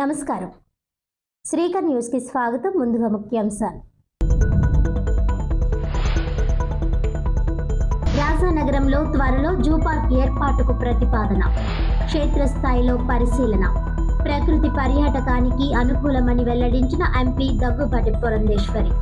నమస్కారం. శ్రీకర్ న్యూస్కి స్వాగతం. ముందుగా ముఖ్యాంశాలు. రాజానగరంలో త్వరలో జూ పార్క్ ఏర్పాటుకు ప్రతిపాదన, క్షేత్రస్థాయిలో పరిశీలన. ప్రకృతి పర్యాటకానికి అనుకూలమని వెల్లడించిన ఎంపీ దగ్గుబాటి పురంధేశ్వరి.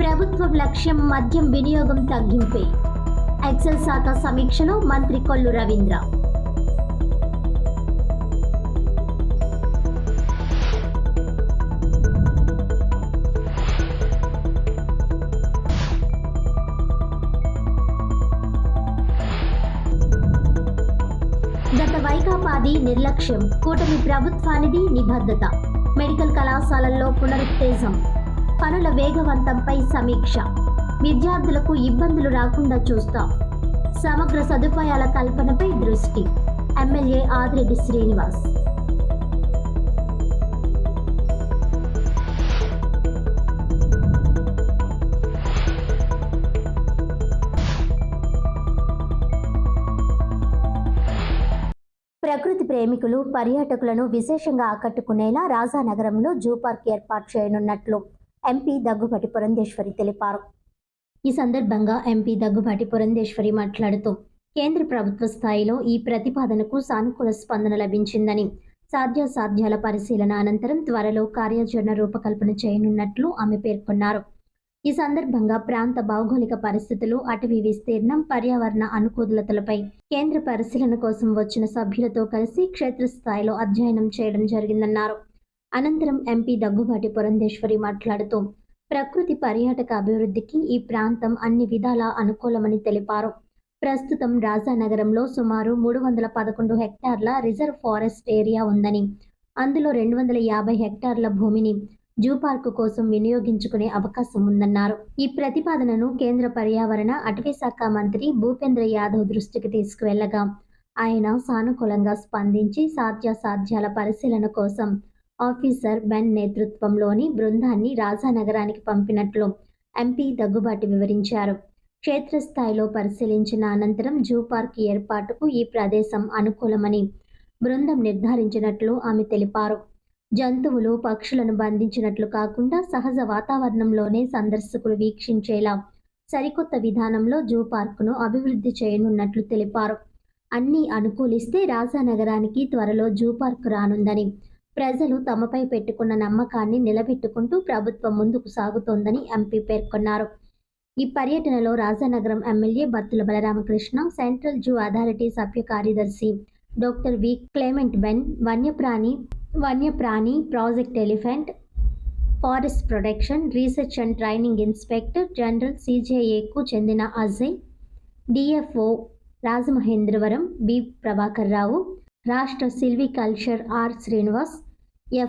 ప్రభుత్వ లక్ష్యం మద్యం వినియోగం తగ్గింపే. ఎక్సైజ్ శాఖ సమీక్షలో మంత్రి కొల్లు రవీంద్ర. గత వైకాపాది నిర్లక్ష్యం, కూటమి ప్రభుత్వానిది నిబద్ధత. మెడికల్ కళాశాలల్లో పునరుత్తేజం, పనుల వేగవంతంపై సమీక్ష. విద్యార్థులకు ఇబ్బందులు రాకుండా చూస్తాం. సమగ్ర సదుపాయాల కల్పనపై దృష్టి. ఎమ్మెల్యే ఆదిరెడ్డి శ్రీనివాస్. ప్రకృతి ప్రేమికులు, పర్యాటకులను విశేషంగా ఆకట్టుకునేలా రాజానగరంలో జూ పార్క్ ఏర్పాటు చేయనున్నట్లు ఎంపీ దగ్గుబాటి పురంధేశ్వరి తెలిపారు. ఈ సందర్భంగా ఎంపీ దగ్గుబాటి పురంధేశ్వరి మాట్లాడుతూ, కేంద్ర ప్రభుత్వ స్థాయిలో ఈ ప్రతిపాదనకు సానుకూల స్పందన లభించిందని, సాధ్యాసాధ్యాల పరిశీలన అనంతరం త్వరలో కార్యాచరణ రూపకల్పన చేయనున్నట్లు ఆమె పేర్కొన్నారు. ఈ సందర్భంగా ప్రాంత భౌగోళిక పరిస్థితులు, అటవీ విస్తీర్ణం, పర్యావరణ అనుకూలతలపై కేంద్ర పరిశీలన కోసం వచ్చిన సభ్యులతో కలిసి క్షేత్రస్థాయిలో అధ్యయనం చేయడం జరిగిందన్నారు. అనంతరం ఎంపీ దగ్గుబాటి పురంధేశ్వరి మాట్లాడుతూ, ప్రకృతి పర్యాటక అభివృద్ధికి ఈ ప్రాంతం అన్ని విధాలా అనుకూలమని తెలిపారు. ప్రస్తుతం రాజానగరంలో సుమారు 311 హెక్టార్ల రిజర్వ్ ఫారెస్ట్ ఏరియా ఉందని, అందులో 250 హెక్టార్ల భూమిని జూ పార్కు కోసం వినియోగించుకునే అవకాశం ఉందన్నారు. ఈ ప్రతిపాదనను కేంద్ర పర్యావరణ అటవీ శాఖ మంత్రి భూపేంద్ర యాదవ్ దృష్టికి తీసుకువెళ్లగా ఆయన సానుకూలంగా స్పందించి సాధ్యాసాధ్యాల పరిశీలన కోసం ఆఫీసర్ బెన్ నేతృత్వంలోని బృందాన్ని రాజానగరానికి పంపినట్లు ఎంపీ దగ్గుబాటి వివరించారు. క్షేత్రస్థాయిలో పరిశీలించిన అనంతరం జూ పార్క్ ఏర్పాటుకు ఈ ప్రదేశం అనుకూలమని బృందం నిర్ధారించినట్లు ఆమె తెలిపారు. జంతువులు, పక్షులను బంధించినట్లు కాకుండా సహజ వాతావరణంలోనే సందర్శకులు వీక్షించేలా సరికొత్త విధానంలో జూ పార్కును అభివృద్ధి చేయనున్నట్లు తెలిపారు. అన్నీ అనుకూలిస్తే రాజానగరానికి త్వరలో జూ పార్కు రానుందని, ప్రజలు తమపై పెట్టుకున్న నమ్మకాన్ని నిలబెట్టుకుంటూ ప్రభుత్వం ముందుకు సాగుతోందని ఎంపీ పేర్కొన్నారు. ఈ పర్యటనలో Rajanagaram MLA Battula Balaramakrishna, central zoo authority సభ్య కార్యదర్శి డాక్టర్ వి క్లెమెంట్ బెన్, వన్యప్రాణి project elephant, forest protection, research and training inspector general CJAకు చెందిన అజయ్, DFO రాజమహేంద్రవరం బి ప్రభాకర్ రావు, రాష్ట్ర silviculture R Srinivas,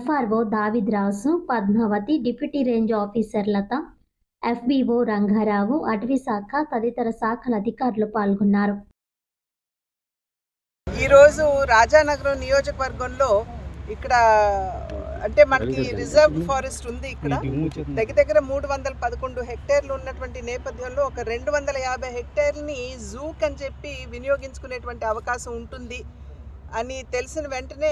FRO David Raju, Padmavathi, deputy range officer Latha, FBO Rangarao, అటవీ శాఖ తదితర శాఖల అధికారులు పాల్గొన్నారు. ఈరోజు రాజానగరం నియోజకవర్గంలో ఇక్కడ అంటే మనకి రిజర్వ్ ఫారెస్ట్ ఉంది. ఇక్కడ దగ్గర 311 హెక్టేర్లు ఉన్నటువంటి నేపథ్యంలో ఒక 250 హెక్టేర్ని జూక్ అని చెప్పి వినియోగించుకునేటువంటి అవకాశం ఉంటుంది అని తెలిసిన వెంటనే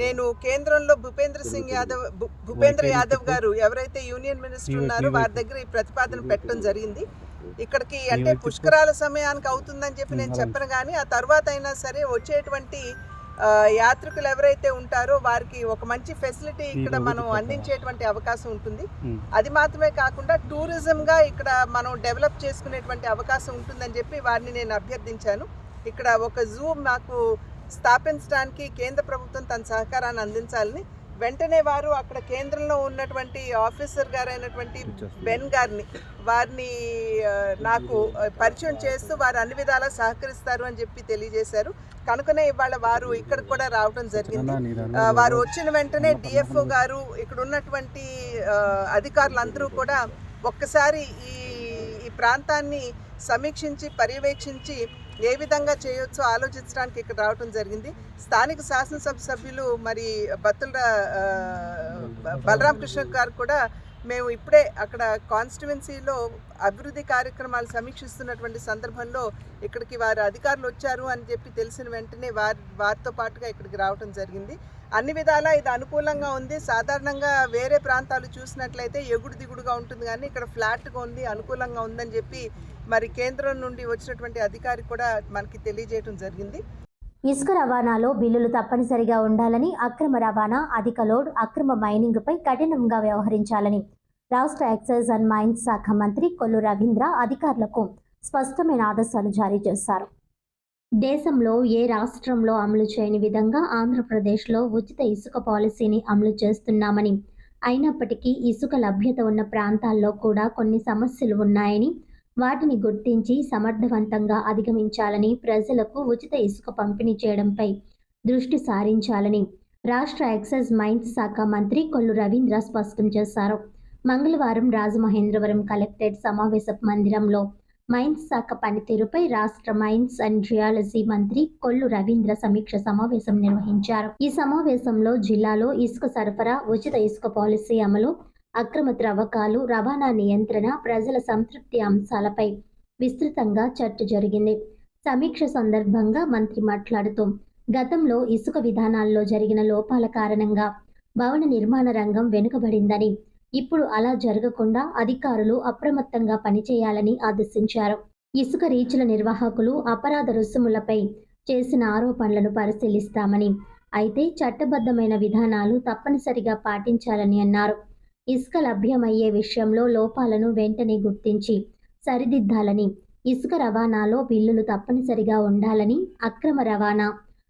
నేను కేంద్రంలో భూపేంద్ర యాదవ్ గారు ఎవరైతే యూనియన్ మినిస్టర్ ఉన్నారో వారి దగ్గర ఈ ప్రతిపాదన పెట్టడం జరిగింది. ఇక్కడికి అంటే పుష్కరాల సమయానికి అవుతుందని చెప్పి నేను చెప్పను, కానీ ఆ తర్వాత అయినా సరే వచ్చేటువంటి యాత్రికులు ఎవరైతే ఉంటారో వారికి ఒక మంచి ఫెసిలిటీ ఇక్కడ మనం అందించేటువంటి అవకాశం ఉంటుంది. అది మాత్రమే కాకుండా టూరిజంగా ఇక్కడ మనం డెవలప్ చేసుకునేటువంటి అవకాశం ఉంటుందని చెప్పి వారిని నేను అభ్యర్థించాను. ఇక్కడ ఒక జూ మాకు స్థాపించడానికి కేంద్ర ప్రభుత్వం తన సహకారాన్ని అందించాలని వెంటనే వారు అక్కడ కేంద్రంలో ఉన్నటువంటి ఆఫీసర్ గారైనటువంటి బెన్ గారిని నాకు పరిచయం చేస్తూ వారు అన్ని విధాలా సహకరిస్తారు అని చెప్పి తెలియజేశారు. కనుకనే ఇవాళ వారు ఇక్కడ కూడా రావడం జరిగింది. వారు వచ్చిన వెంటనే DFO గారు ఇక్కడ ఉన్నటువంటి అధికారులందరూ కూడా ఒక్కసారి ఈ ప్రాంతాన్ని సమీక్షించి పర్యవేక్షించి ఏ విధంగా చేయొచ్చో ఆలోచించడానికి ఇక్కడ రావడం జరిగింది. స్థానిక శాసనసభ సభ్యులు మరి బత్తుల బలరామకృష్ణ గారు కూడా మేము ఇప్పుడే అక్కడ కాన్స్టిట్యువెన్సీలో అభివృద్ధి కార్యక్రమాలు సమీక్షిస్తున్నటువంటి సందర్భంలో ఇక్కడికి వారి అధికారులు వచ్చారు అని చెప్పి తెలిసిన వెంటనే వారితో పాటుగా ఇక్కడికి రావడం జరిగింది. అన్ని విధాలా ఇది అనుకూలంగా ఉంది. సాధారణంగా వేరే ప్రాంతాలు చూసినట్లయితే ఎగుడు దిగుడుగా ఉంటుంది, కానీ ఇక్కడ ఫ్లాట్గా ఉంది, అనుకూలంగా ఉందని చెప్పి మరి కేంద్రం నుండి వచ్చినటువంటి అధికారి కూడా మనకి తెలియజేయడం జరిగింది. ఇసుక రవాణాలో బిల్లులు తప్పనిసరిగా ఉండాలని, అక్రమ రవాణా, అధిక లోడ్, అక్రమ మైనింగ్పై కఠినంగా వ్యవహరించాలని రాష్ట్ర ఎక్సైజ్ అండ్ మైన్స్ శాఖ మంత్రి కొల్లు రవీంద్ర అధికారులకు స్పష్టమైన ఆదేశాలు జారీ చేశారు. దేశంలో ఏ రాష్ట్రంలో అమలు చేయని విధంగా ఆంధ్రప్రదేశ్లో ఉచిత ఇసుక పాలసీని అమలు చేస్తున్నామని, అయినప్పటికీ ఇసుక లభ్యత ఉన్న ప్రాంతాల్లో కూడా కొన్ని సమస్యలు ఉన్నాయని, వాటిని గుర్తించి సమర్థవంతంగా అధిగమించాలని, ప్రజలకు ఉచిత ఇసుక పంపిణీ చేయడంపై దృష్టి సారించాలని రాష్ట్ర ఎక్సైజ్ మైన్స్ శాఖ మంత్రి కొల్లు రవీంద్ర స్పష్టం చేశారు. మంగళవారం రాజమహేంద్రవరం కలెక్టరేట్ సమావేశ మందిరంలో మైన్స్ శాఖ పనితీరుపై రాష్ట్ర మైన్స్ అండ్ జియాలజీ మంత్రి కొల్లు రవీంద్ర సమీక్ష సమావేశం నిర్వహించారు. ఈ సమావేశంలో జిల్లాలో ఇసుక సరఫరా, ఉచిత ఇసుక పాలసీ అమలు, అక్రమ త్రవ్వకాలు, రవాణా నియంత్రణ, ప్రజల సంతృప్తి అంశాలపై విస్తృతంగా చర్చ జరిగింది. సమీక్ష సందర్భంగా మంత్రి మాట్లాడుతూ, గతంలో ఇసుక విధానాల్లో జరిగిన లోపాల కారణంగా భవన నిర్మాణ రంగం వెనుకబడిందని, ఇప్పుడు అలా జరగకుండా అధికారులు అప్రమత్తంగా పనిచేయాలని ఆదేశించారు. ఇసుక రీచ్ల నిర్వాహకులు అపరాధ రుసుములపై చేసిన ఆరోపణలను పరిశీలిస్తామని, అయితే చట్టబద్ధమైన విధానాలు తప్పనిసరిగా పాటించాలని అన్నారు. ఇసుక లభ్యమయ్యే విషయంలో లోపాలను వెంటనే గుర్తించి సరిదిద్దాలని, ఇసుక రవాణాలో బిల్లులు తప్పనిసరిగా ఉండాలని, అక్రమ రవాణా,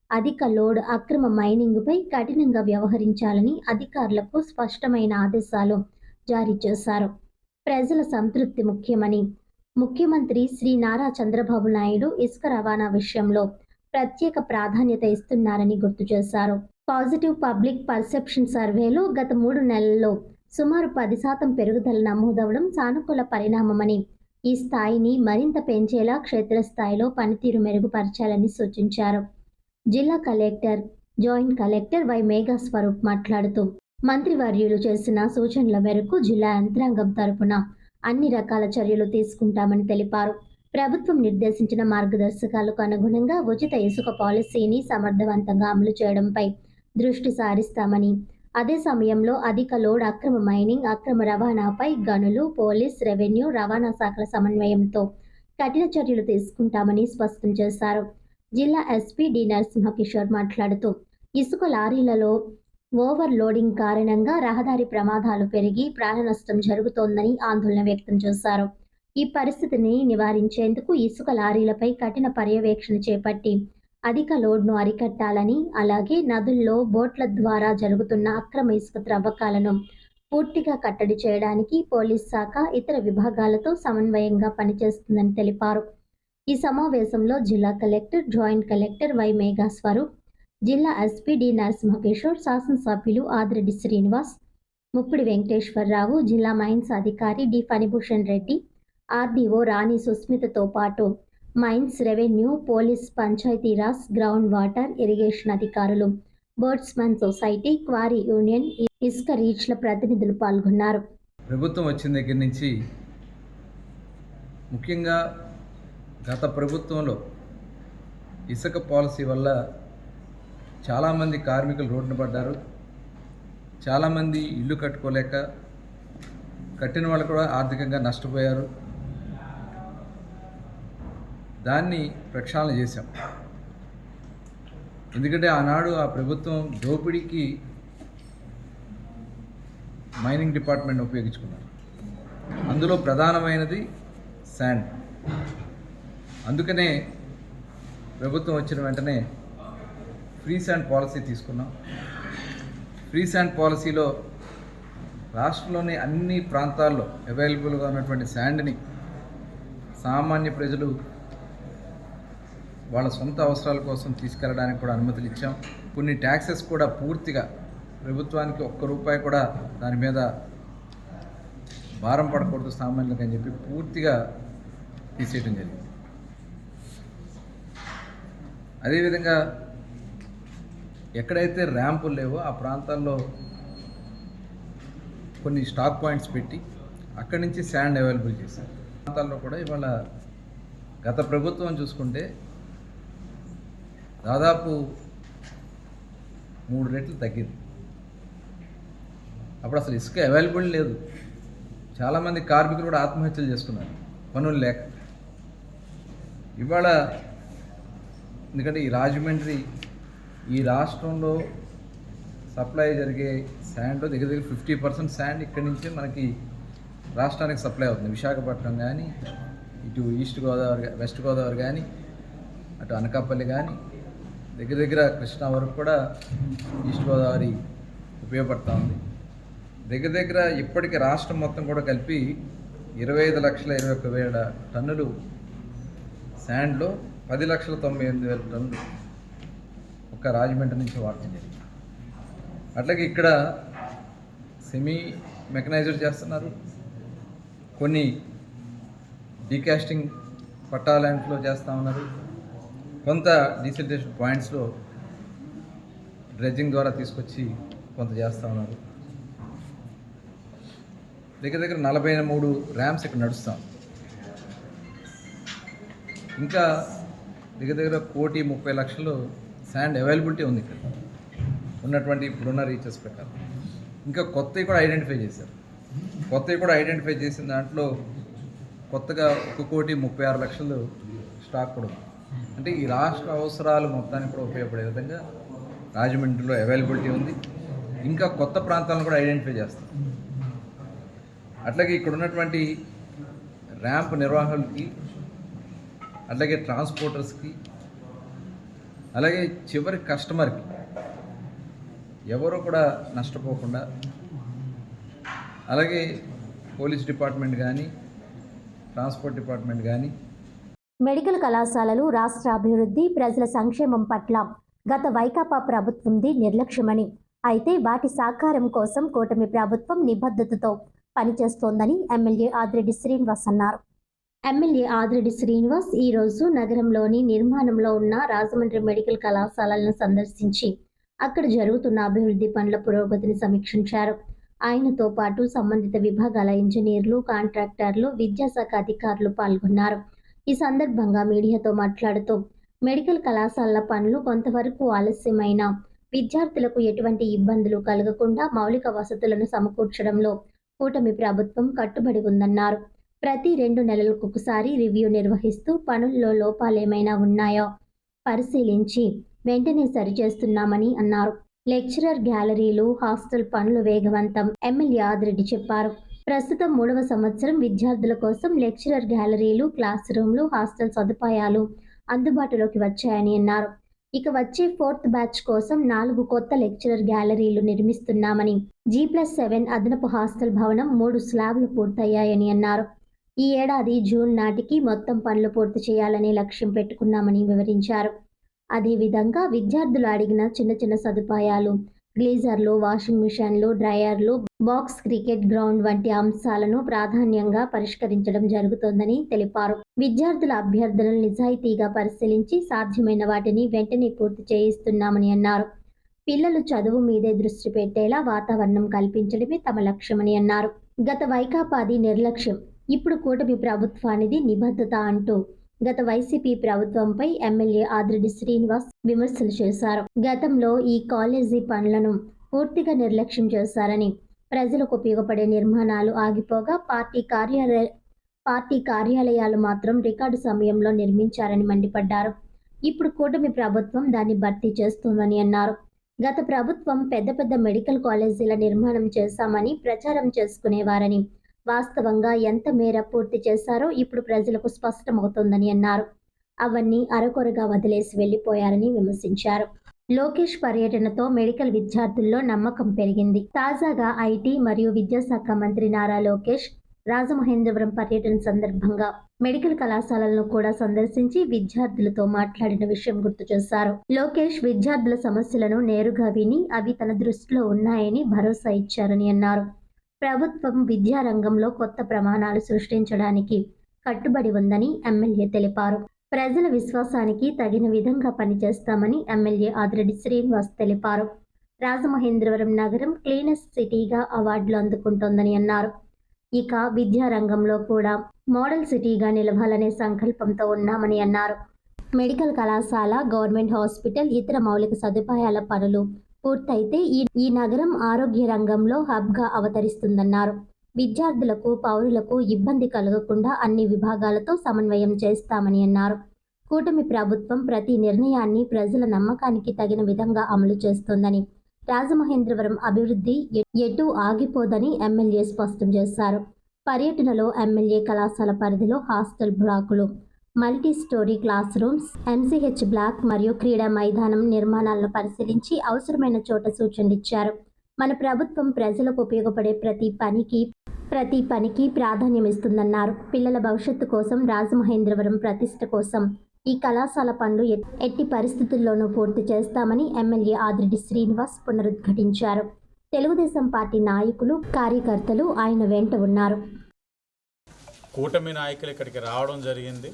అధిక లోడ్, అక్రమ మైనింగ్పై కఠినంగా వ్యవహరించాలని అధికారులకు స్పష్టమైన ఆదేశాలు జారీ చేశారు. ప్రజల సంతృప్తి ముఖ్యమని, ముఖ్యమంత్రి శ్రీ నారా చంద్రబాబు నాయుడు ఇసుక రవాణా విషయంలో ప్రత్యేక ప్రాధాన్యత ఇస్తున్నారని గుర్తు చేశారు. పాజిటివ్ పబ్లిక్ పర్సెప్షన్ సర్వేలో గత 3 నెలల్లో సుమారు 10% పెరుగుదల నమోదవడం సానుకూల పరిణామమని, ఈ స్థాయిని మరింత పెంచేలా క్షేత్రస్థాయిలో పనితీరు మెరుగుపరచాలని సూచించారు. జిల్లా collector, joint collector Y Megha Swaroop మాట్లాడుతూ, మంత్రివర్యులు చేసిన సూచనల మేరకు జిల్లా యంత్రాంగం తరపున అన్ని రకాల చర్యలు తీసుకుంటామని తెలిపారు. ప్రభుత్వం నిర్దేశించిన మార్గదర్శకాలకు అనుగుణంగా ఉచిత ఇసుక పాలసీని సమర్థవంతంగా అమలు చేయడంపై దృష్టి సారిస్తామని, అదే సమయంలో అధిక లోడ్, అక్రమ మైనింగ్, అక్రమ రవాణాపై గనులు, పోలీస్, రెవెన్యూ, రవాణా శాఖల సమన్వయంతో కఠిన చర్యలు తీసుకుంటామని స్పష్టం చేశారు. జిల్లా ఎస్పీ డి నరసింహకిషోర్ మాట్లాడుతూ, ఇసుక లారీలలో ఓవర్ లోడింగ్ కారణంగా రహదారి ప్రమాదాలు పెరిగి ప్రాణ నష్టం జరుగుతోందని ఆందోళన వ్యక్తం చేశారు. ఈ పరిస్థితిని నివారించేందుకు ఇసుక లారీలపై కఠిన పర్యవేక్షణ చేపట్టి అధిక లోడ్ను అరికట్టాలని, అలాగే నదుల్లో బోట్ల ద్వారా జరుగుతున్న అక్రమ ఇసుక త్రవ్వకాలను పూర్తిగా కట్టడి చేయడానికి పోలీస్ శాఖ ఇతర విభాగాలతో సమన్వయంగా పనిచేస్తుందని తెలిపారు. ఈ సమావేశంలో జిల్లా collector, joint collector Y Megha Swaroop, జిల్లా ఎస్పీ డి నరసింహకిషోర్, శాసనసభ్యులు ఆదిరెడ్డి శ్రీనివాస్, ముప్పిడి వెంకటేశ్వరరావు, జిల్లా మైన్స్ అధికారి డి ఫణిభూషణ్ రెడ్డి, ఆర్డీఓ రాణి సుస్మితతో పాటు mines, revenue, police, Panchayati Raj, ground water, irrigation అధికారులు, బర్డ్స్మన్ సొసైటీ, క్వారీ యూనియన్, ఇసుక రీచ్ల ప్రతినిధులు పాల్గొన్నారు. ప్రభుత్వం వచ్చిన దగ్గర నుంచి ముఖ్యంగా గత ప్రభుత్వంలో ఇసుక పాలసీ వల్ల చాలామంది కార్మికులు రోడ్డున పడ్డారు. చాలామంది ఇల్లు కట్టుకోలేక, కట్టిన వాళ్ళు కూడా ఆర్థికంగా నష్టపోయారు. దాన్ని ప్రక్షాళన చేశాం. ఎందుకంటే ఆనాడు ఆ ప్రభుత్వం దోపిడీకి మైనింగ్ డిపార్ట్మెంట్ ఉపయోగించుకున్నారు. అందులో ప్రధానమైనది శాండ్. అందుకనే ప్రభుత్వం వచ్చిన వెంటనే ఫ్రీ శాండ్ పాలసీ తీసుకున్నాం. ఫ్రీ శాండ్ పాలసీలో రాష్ట్రంలోని అన్ని ప్రాంతాల్లో అవైలబుల్గా ఉన్నటువంటి శాండ్ని సామాన్య ప్రజలు వాళ్ళ సొంత అవసరాల కోసం తీసుకెళ్ళడానికి కూడా అనుమతులు ఇచ్చాం. కొన్ని ట్యాక్సెస్ కూడా పూర్తిగా ప్రభుత్వానికి ₹1 కూడా దాని మీద భారం పడకూడదు సామాన్యులకు అని చెప్పి పూర్తిగా తీసేయడం జరిగింది. అదేవిధంగా ఎక్కడైతే ర్యాంపులు లేవో ఆ ప్రాంతాల్లో కొన్ని స్టాక్ పాయింట్స్ పెట్టి అక్కడి నుంచి శాండ్ అవైలబుల్ చేశారు. ప్రాంతాల్లో కూడా ఇవాళ గత ప్రభుత్వం చూసుకుంటే దాదాపు 3 రెట్లు తగ్గింది. అప్పుడు అసలు ఇసుక అవైలబుల్ లేదు. చాలామంది కార్మికులు కూడా ఆత్మహత్యలు చేసుకున్నారు పనులు లేక. ఇవాళ ఎందుకంటే ఈ రాజమండ్రి ఈ రాష్ట్రంలో సప్లై జరిగే శాండ్లో దగ్గర 50% శాండ్ ఇక్కడి నుంచే మనకి రాష్ట్రానికి సప్లై అవుతుంది. విశాఖపట్నం కానీ, ఇటు ఈస్ట్ గోదావరి, వెస్ట్ గోదావరి కానీ, అటు అనకాపల్లి కానీ, దగ్గర కృష్ణా వరకు కూడా ఈస్ట్ గోదావరి ఉపయోగపడుతూ ఉంది. దగ్గర ఇప్పటికీ రాష్ట్రం మొత్తం కూడా కలిపి 25,21,000 టన్నులు శాండ్లో 10,98,000 టన్నులు ఒక్క రాజమండ్రి నుంచి వాడటం జరిగింది. అట్లాగే ఇక్కడ సెమీ మెకనైజ్డ్ చేస్తున్నారు, కొన్ని డీకాస్టింగ్ పట్టాలెంట్లో చేస్తూ ఉన్నారు, కొంత డీసిల్టేషన్ పాయింట్స్లో డ్రెడ్జింగ్ ద్వారా తీసుకొచ్చి కొంత చేస్తూ ఉన్నారు. దగ్గర 43 ర్యాంప్స్ ఇక్కడ నడుస్తాం. ఇంకా దగ్గర 1,30,00,000 శాండ్ అవైలబిలిటీ ఉంది ఇక్కడ ఉన్నటువంటి ఇప్పుడున్న రీచెస్ ప్రకారం. ఇంకా కొత్తవి కూడా ఐడెంటిఫై చేశారు. కొత్తవి కూడా ఐడెంటిఫై చేసిన దాంట్లో కొత్తగా 1,36,00,000 స్టాక్ కూడా ఉంది. అంటే ఈ రాష్ట్ర అవసరాలు మొత్తానికి కూడా ఉపయోగపడే విధంగా రాజమండ్రిలో అవైలబిలిటీ ఉంది. ఇంకా కొత్త ప్రాంతాలను కూడా ఐడెంటిఫై చేస్తాం. అట్లాగే ఇక్కడ ఉన్నటువంటి ర్యాంప్ నిర్వాహకులకి, అట్లాగే ట్రాన్స్పోర్టర్స్కి, అలాగే చివరి కస్టమర్కి ఎవరు కూడా నష్టపోకుండా, అలాగే పోలీస్ డిపార్ట్మెంట్ కానీ, ట్రాన్స్పోర్ట్ డిపార్ట్మెంట్ కానీ, మెడికల్ కళాశాలలు రాష్ట్ర అభివృద్ధి, ప్రజల సంక్షేమం పట్ల గత వైకాపా ప్రభుత్వంది నిర్లక్ష్యమని, అయితే వాటి సాకారం కోసం కూటమి ప్రభుత్వం నిబద్ధతతో పనిచేస్తోందని ఎమ్మెల్యే ఆదిరెడ్డి శ్రీనివాస్ అన్నారు. ఎమ్మెల్యే ఆదిరెడ్డి శ్రీనివాస్ ఈరోజు నగరంలోని నిర్మాణంలో ఉన్న రాజమండ్రి మెడికల్ కళాశాలలను సందర్శించి అక్కడ జరుగుతున్న అభివృద్ధి పనుల పురోగతిని సమీక్షించారు. ఆయనతో పాటు సంబంధిత విభాగాల ఇంజనీర్లు, కాంట్రాక్టర్లు, విద్యాశాఖ అధికారులు పాల్గొన్నారు. ఈ సందర్భంగా మీడియాతో మాట్లాడుతూ మెడికల్ కళాశాలల పనులు కొంతవరకు ఆలస్యమైన విద్యార్థులకు ఎటువంటి ఇబ్బందులు కలగకుండా మౌలిక వసతులను సమకూర్చడంలో కూటమి ప్రభుత్వం కట్టుబడి ఉందన్నారు. ప్రతి 2 నెలలకు ఒకసారి రివ్యూ నిర్వహిస్తూ పనుల్లో లోపాలేమైనా ఉన్నాయో పరిశీలించి వెంటనే సరిచేస్తున్నామని అన్నారు. లెక్చరర్ గ్యాలరీలు, హాస్టల్ పనులు వేగవంతం ఎమ్మెల్యే ఆదిరెడ్డి చెప్పారు. ప్రస్తుతం 3వ సంవత్సరం విద్యార్థుల కోసం లెక్చరర్ గ్యాలరీలు, క్లాస్ రూమ్లు, హాస్టల్ సదుపాయాలు అందుబాటులోకి వచ్చాయని అన్నారు. ఇక వచ్చే 4th బ్యాచ్ కోసం 4 కొత్త లెక్చరర్ గ్యాలరీలు నిర్మిస్తున్నామని, G+7 అదనపు హాస్టల్ భవనం 3 స్లాబ్లు పూర్తయ్యాయని అన్నారు. ఈ ఏడాది జూన్ నాటికి మొత్తం పనులు పూర్తి చేయాలని లక్ష్యం పెట్టుకున్నామని వివరించారు. అదేవిధంగా విద్యార్థులు అడిగిన చిన్న సదుపాయాలు, గ్లీజర్లు, వాషింగ్ మిషన్లు, డ్రయర్లు, బాక్స్ క్రికెట్ గ్రౌండ్ వంటి అంశాలను ప్రాధాన్యంగా పరిష్కరించడం జరుగుతోందని తెలిపారు. విద్యార్థుల అభ్యర్థనలు నిజాయితీగా పరిశీలించి సాధ్యమైన వాటిని వెంటనే పూర్తి చేయిస్తున్నామని అన్నారు. పిల్లలు చదువు మీదే దృష్టి పెట్టేలా వాతావరణం కల్పించడమే తమ లక్ష్యమని అన్నారు. గత వైకాపాది నిర్లక్ష్యం, ఇప్పుడు కూటమి ప్రభుత్వానిది నిబద్ధత అంటూ గత వైసీపీ ప్రభుత్వంపై ఎమ్మెల్యే ఆదిరెడ్డి శ్రీనివాస్ విమర్శలు చేశారు. గతంలో ఈ కాలేజీ పనులను పూర్తిగా నిర్లక్ష్యం చేశారని, ప్రజలకు ఉపయోగపడే నిర్మాణాలు ఆగిపోగా పార్టీ కార్యాలయాలు మాత్రం రికార్డు సమయంలో నిర్మించారని మండిపడ్డారు. ఇప్పుడు కూటమి ప్రభుత్వం దాన్ని భర్తీ చేస్తుందని అన్నారు. గత ప్రభుత్వం పెద్ద మెడికల్ కాలేజీల నిర్మాణం చేశామని ప్రచారం చేసుకునేవారని, వాస్తవంగా ఎంత మేర పూర్తి చేశారో ఇప్పుడు ప్రజలకు స్పష్టమవుతోందని అన్నారు. అవన్నీ అరకొరగా వదిలేసి వెళ్లిపోయారని విమర్శించారు. లోకేష్ పర్యటనతో మెడికల్ విద్యార్థుల్లో నమ్మకం పెరిగింది. తాజాగా ఐటీ మరియు విద్యాశాఖ మంత్రి నారా లోకేష్ రాజమహేంద్రవరం పర్యటన సందర్భంగా మెడికల్ కళాశాలలను కూడా సందర్శించి విద్యార్థులతో మాట్లాడిన విషయం గుర్తు చేశారు. లోకేష్ విద్యార్థుల సమస్యలను నేరుగా విని అవి తన దృష్టిలో ఉన్నాయని భరోసా ఇచ్చారని అన్నారు. ప్రభుత్వం విద్యారంగంలో కొత్త ప్రమాణాలు సృష్టించడానికి కట్టుబడి ఉందని ఎమ్మెల్యే తెలిపారు. ప్రజల విశ్వాసానికి తగిన విధంగా పనిచేస్తామని ఎమ్మెల్యే ఆదిరెడ్డి శ్రీనివాస్ తెలిపారు. రాజమహేంద్రవరం నగరం క్లీనెస్ట్ సిటీగా అవార్డులు అందుకుంటోందని అన్నారు. ఇక విద్యారంగంలో కూడా మోడల్ సిటీగా నిలవాలనే సంకల్పంతో ఉన్నామని అన్నారు. మెడికల్ కళాశాల, గవర్నమెంట్ హాస్పిటల్, ఇతర మౌలిక సదుపాయాల పనులు పూర్తయితే ఈ నగరం ఆరోగ్య రంగంలో హబ్గా అవతరిస్తుందన్నారు. విద్యార్థులకు, పౌరులకు ఇబ్బంది కలగకుండా అన్ని విభాగాలతో సమన్వయం చేస్తామని అన్నారు. కూటమి ప్రభుత్వం ప్రతి నిర్ణయాన్ని ప్రజల నమ్మకానికి తగిన విధంగా అమలు చేస్తోందని, రాజమహేంద్రవరం అభివృద్ధి ఎటూ ఆగిపోదని ఎమ్మెల్యే స్పష్టం చేశారు. పర్యటనలో ఎమ్మెల్యే కళాశాల పరిధిలో హాస్టల్ బ్లాకులు, multi story class rooms, MCH block మరియు క్రీడా మైదానం నిర్మాణాలను పరిశీలించి అవసరమైన చోట సూచనలిచ్చారు. మన ప్రభుత్వం ప్రజలకు ఉపయోగపడే ప్రతి పనికి ప్రాధాన్యమిస్తుందన్నారు. పిల్లల భవిష్యత్తు కోసం, రాజమహేంద్రవరం ప్రతిష్ట కోసం ఈ కళాశాల పనులు ఎట్టి పరిస్థితుల్లోనూ పూర్తి చేస్తామని ఎమ్మెల్యే ఆదిరెడ్డి శ్రీనివాస్ పునరుద్ఘాటించారు. తెలుగుదేశం పార్టీ నాయకులు, కార్యకర్తలు ఆయన వెంట ఉన్నారు. కూటమి నాయకులు ఇక్కడికి రావడం జరిగింది.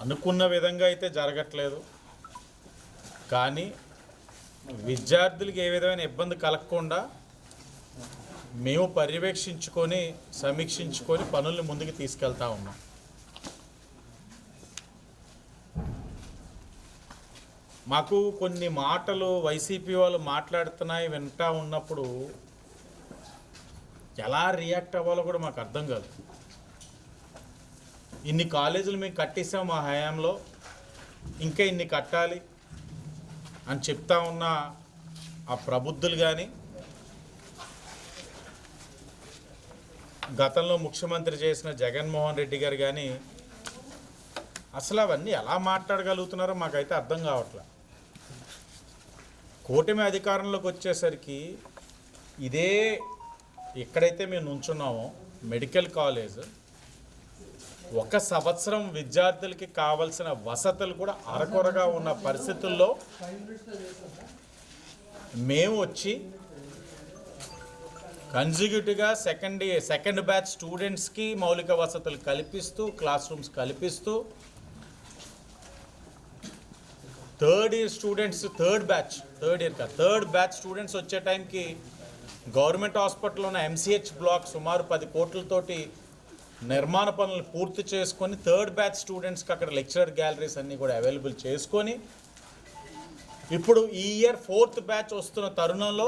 అనుకున్న విధంగా అయితే జరగట్లేదు, కానీ విద్యార్థులకి ఏ విధమైన ఇబ్బంది కలగకుండా మేము పర్యవేక్షించుకొని, సమీక్షించుకొని పనుల్ని ముందుకు తీసుకెళ్తా ఉన్నాం. మాకు కొన్ని మాటలు వైసీపీ వాళ్ళు మాట్లాడుతున్నాయి వింటా ఉన్నప్పుడు ఎలా రియాక్ట్ అవ్వాలో కూడా మాకు అర్థం కాదు. ఇన్ని కాలేజీలు మేము కట్టేసాం మా హయాంలో, ఇంకా ఇన్ని కట్టాలి అని చెప్తా ఉన్న ఆ ప్రబుద్ధులు కానీ, గతంలో ముఖ్యమంత్రి చేసిన జగన్మోహన్ రెడ్డి గారు కానీ అసలు అవన్నీ ఎలా మాట్లాడగలుగుతున్నారో మాకైతే అర్థం కావట్లేదు. కూటమి అధికారంలోకి వచ్చేసరికి ఇదే ఎక్కడైతే మేము నుంచున్నామో మెడికల్ కాలేజ్, 1 సంవత్సరం విద్యార్థులకి కావాల్సిన వసతులు కూడా అరకొరగా ఉన్న పరిస్థితుల్లో మేము వచ్చి కన్సిక్యూటివ్గా సెకండ్ బ్యాచ్ స్టూడెంట్స్కి మౌలిక వసతులు కల్పిస్తూ, క్లాస్ రూమ్స్ కల్పిస్తూ, థర్డ్ బ్యాచ్ స్టూడెంట్స్ వచ్చే టైంకి గవర్నమెంట్ హాస్పిటల్లో ఉన్న ఎంసీహెచ్ బ్లాక్ సుమారు 10 కోట్లతోటి నిర్మాణ పనులు పూర్తి చేసుకొని, థర్డ్ బ్యాచ్ స్టూడెంట్స్కి అక్కడ లెక్చరర్ గ్యాలరీస్ అన్నీ కూడా అవైలబుల్ చేసుకొని, ఇప్పుడు ఈ ఇయర్ 4th బ్యాచ్ వస్తున్న తరుణంలో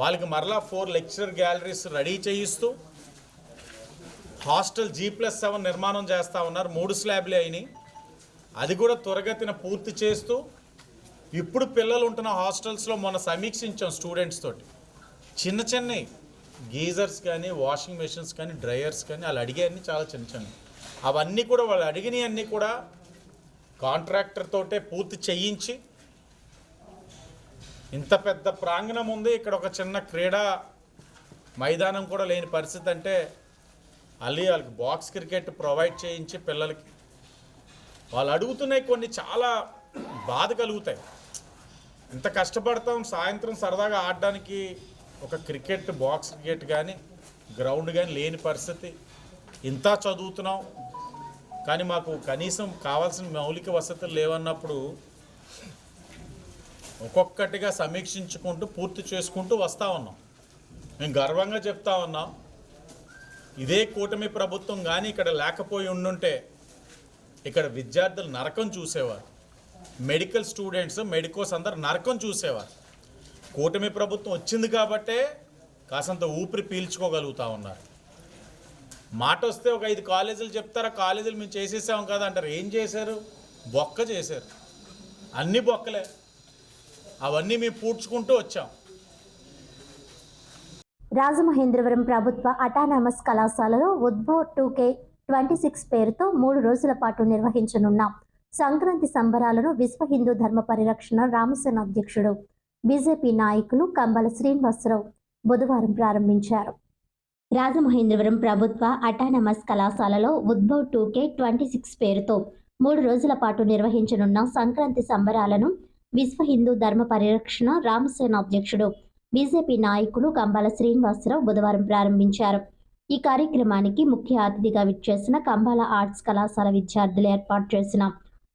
వాళ్ళకి మరలా 4 లెక్చరర్ గ్యాలరీస్ రెడీ చేయిస్తూ, హాస్టల్ G+7 నిర్మాణం చేస్తూ ఉన్నారు. 3 స్లాబ్లే అయినాయి, అది కూడా త్వరగతిన పూర్తి చేస్తూ, ఇప్పుడు పిల్లలు ఉంటున్న హాస్టల్స్లో మొన్న సమీక్షించాం స్టూడెంట్స్ తోటి. చిన్న గీజర్స్ కానీ, వాషింగ్ మెషిన్స్ కానీ, డ్రయర్స్ కానీ వాళ్ళు అడిగేవన్నీ చాలా చిన్న అవన్నీ కూడా వాళ్ళు అడిగినవన్నీ కూడా కాంట్రాక్టర్ తోటే పూర్తి చేయించి, ఇంత పెద్ద ప్రాంగణం ఉంది, ఇక్కడ ఒక చిన్న క్రీడా మైదానం కూడా లేని పరిస్థితి అంటే వాళ్ళకి బాక్స్ క్రికెట్ ప్రొవైడ్ చేయించి పిల్లలకి వాళ్ళు అడుగుతున్నాయి. కొన్ని చాలా బాధ కలుగుతాయి. ఇంత కష్టపడతాం, సాయంత్రం సరదాగా ఆడడానికి ఒక క్రికెట్, బాక్స్ క్రికెట్ కానీ, గ్రౌండ్ కానీ లేని పరిస్థితి. ఇంత చదువుతున్నాం కానీ మాకు కనీసం కావాల్సిన మౌలిక వసతులు లేవన్నప్పుడు ఒక్కొక్కటిగా సమీక్షించుకుంటూ పూర్తి చేసుకుంటూ వస్తూ ఉన్నాం. మేము గర్వంగా చెప్తా ఉన్నాం, ఇదే కూటమి ప్రభుత్వం కానీ ఇక్కడ లేకపోయి ఉండుంటే ఇక్కడ విద్యార్థులు నరకం చూసేవారు, మెడికల్ స్టూడెంట్స్, మెడికోస్ అందరు నరకం చూసేవారు. కూటమి ప్రభుత్వం వచ్చింది కాబట్టే కాసంత ఊపిరి పీల్చుకోగలుగుతూ ఉన్నారు. మాట వస్తే ఒక 5 కాలేజీలు చెప్తారా, కాలేజీలు మేము చేసేసాం కదా అంటారు. ఏం చేశారు? బొక్క చేశారు, అన్ని బొక్కలే. అవన్నీ మేము పూడ్చుకుంటూ వచ్చాం. రాజమహేంద్రవరం ప్రభుత్వ అటానమస్ కళాశాలలో ఉద్భవ్ 2K26 పేరుతో 3 రోజుల పాటు నిర్వహించనున్న సంక్రాంతి సంబరాలను విశ్వ హిందూ ధర్మ పరిరక్షణ రామసేన అధ్యక్షుడు, బీజేపీ నాయకులు కంబాల శ్రీనివాసరావు బుధవారం ప్రారంభించారు. రాజమహేంద్రవరం ప్రభుత్వ అటానమస్ కళాశాలలో ఉద్భవ్ 2K26 పేరుతో 3 రోజుల పాటు నిర్వహించనున్న సంక్రాంతి సంబరాలను విశ్వ హిందూ ధర్మ పరిరక్షణ రామసేన అధ్యక్షుడు, బీజేపీ నాయకులు కంబాల శ్రీనివాసరావు బుధవారం ప్రారంభించారు. ఈ కార్యక్రమానికి ముఖ్య అతిథిగా విచ్చేసిన కంబాల ఆర్ట్స్ కళాశాల విద్యార్థులు ఏర్పాటు చేసిన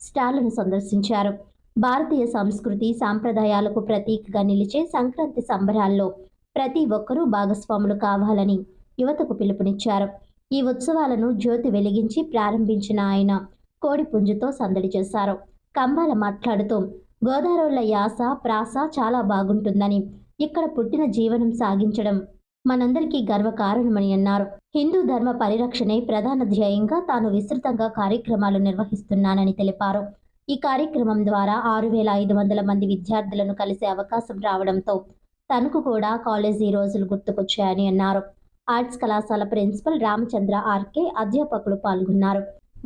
స్టాళ్లను సందర్శించారు. భారతీయ సంస్కృతి సాంప్రదాయాలకు ప్రతీకగా నిలిచే సంక్రాంతి సంబరాల్లో ప్రతి ఒక్కరూ భాగస్వాములు కావాలని యువతకు పిలుపునిచ్చారు. ఈ ఉత్సవాలను జ్యోతి వెలిగించి ప్రారంభించిన ఆయన కోడి పుంజుతో సందడి చేశారు. కంబాల మాట్లాడుతూ గోదావరిల యాస ప్రాస చాలా బాగుంటుందని, ఇక్కడ పుట్టిన జీవనం సాగించడం మనందరికీ గర్వకారణమని అన్నారు. హిందూ ధర్మ పరిరక్షణే ప్రధాన ధ్యేయంగా తాను విస్తృతంగా కార్యక్రమాలు నిర్వహిస్తున్నానని తెలిపారు. ఈ కార్యక్రమం ద్వారా 6,500 మంది విద్యార్థులను కలిసే అవకాశం రావడంతో తనకు కూడా కాలేజీ రోజులు గుర్తుకొచ్చాయని అన్నారు. ఆర్ట్స్ కళాశాల ప్రిన్సిపల్ రామచంద్ర ఆర్కే, అధ్యాపకులు పాల్గొన్నారు.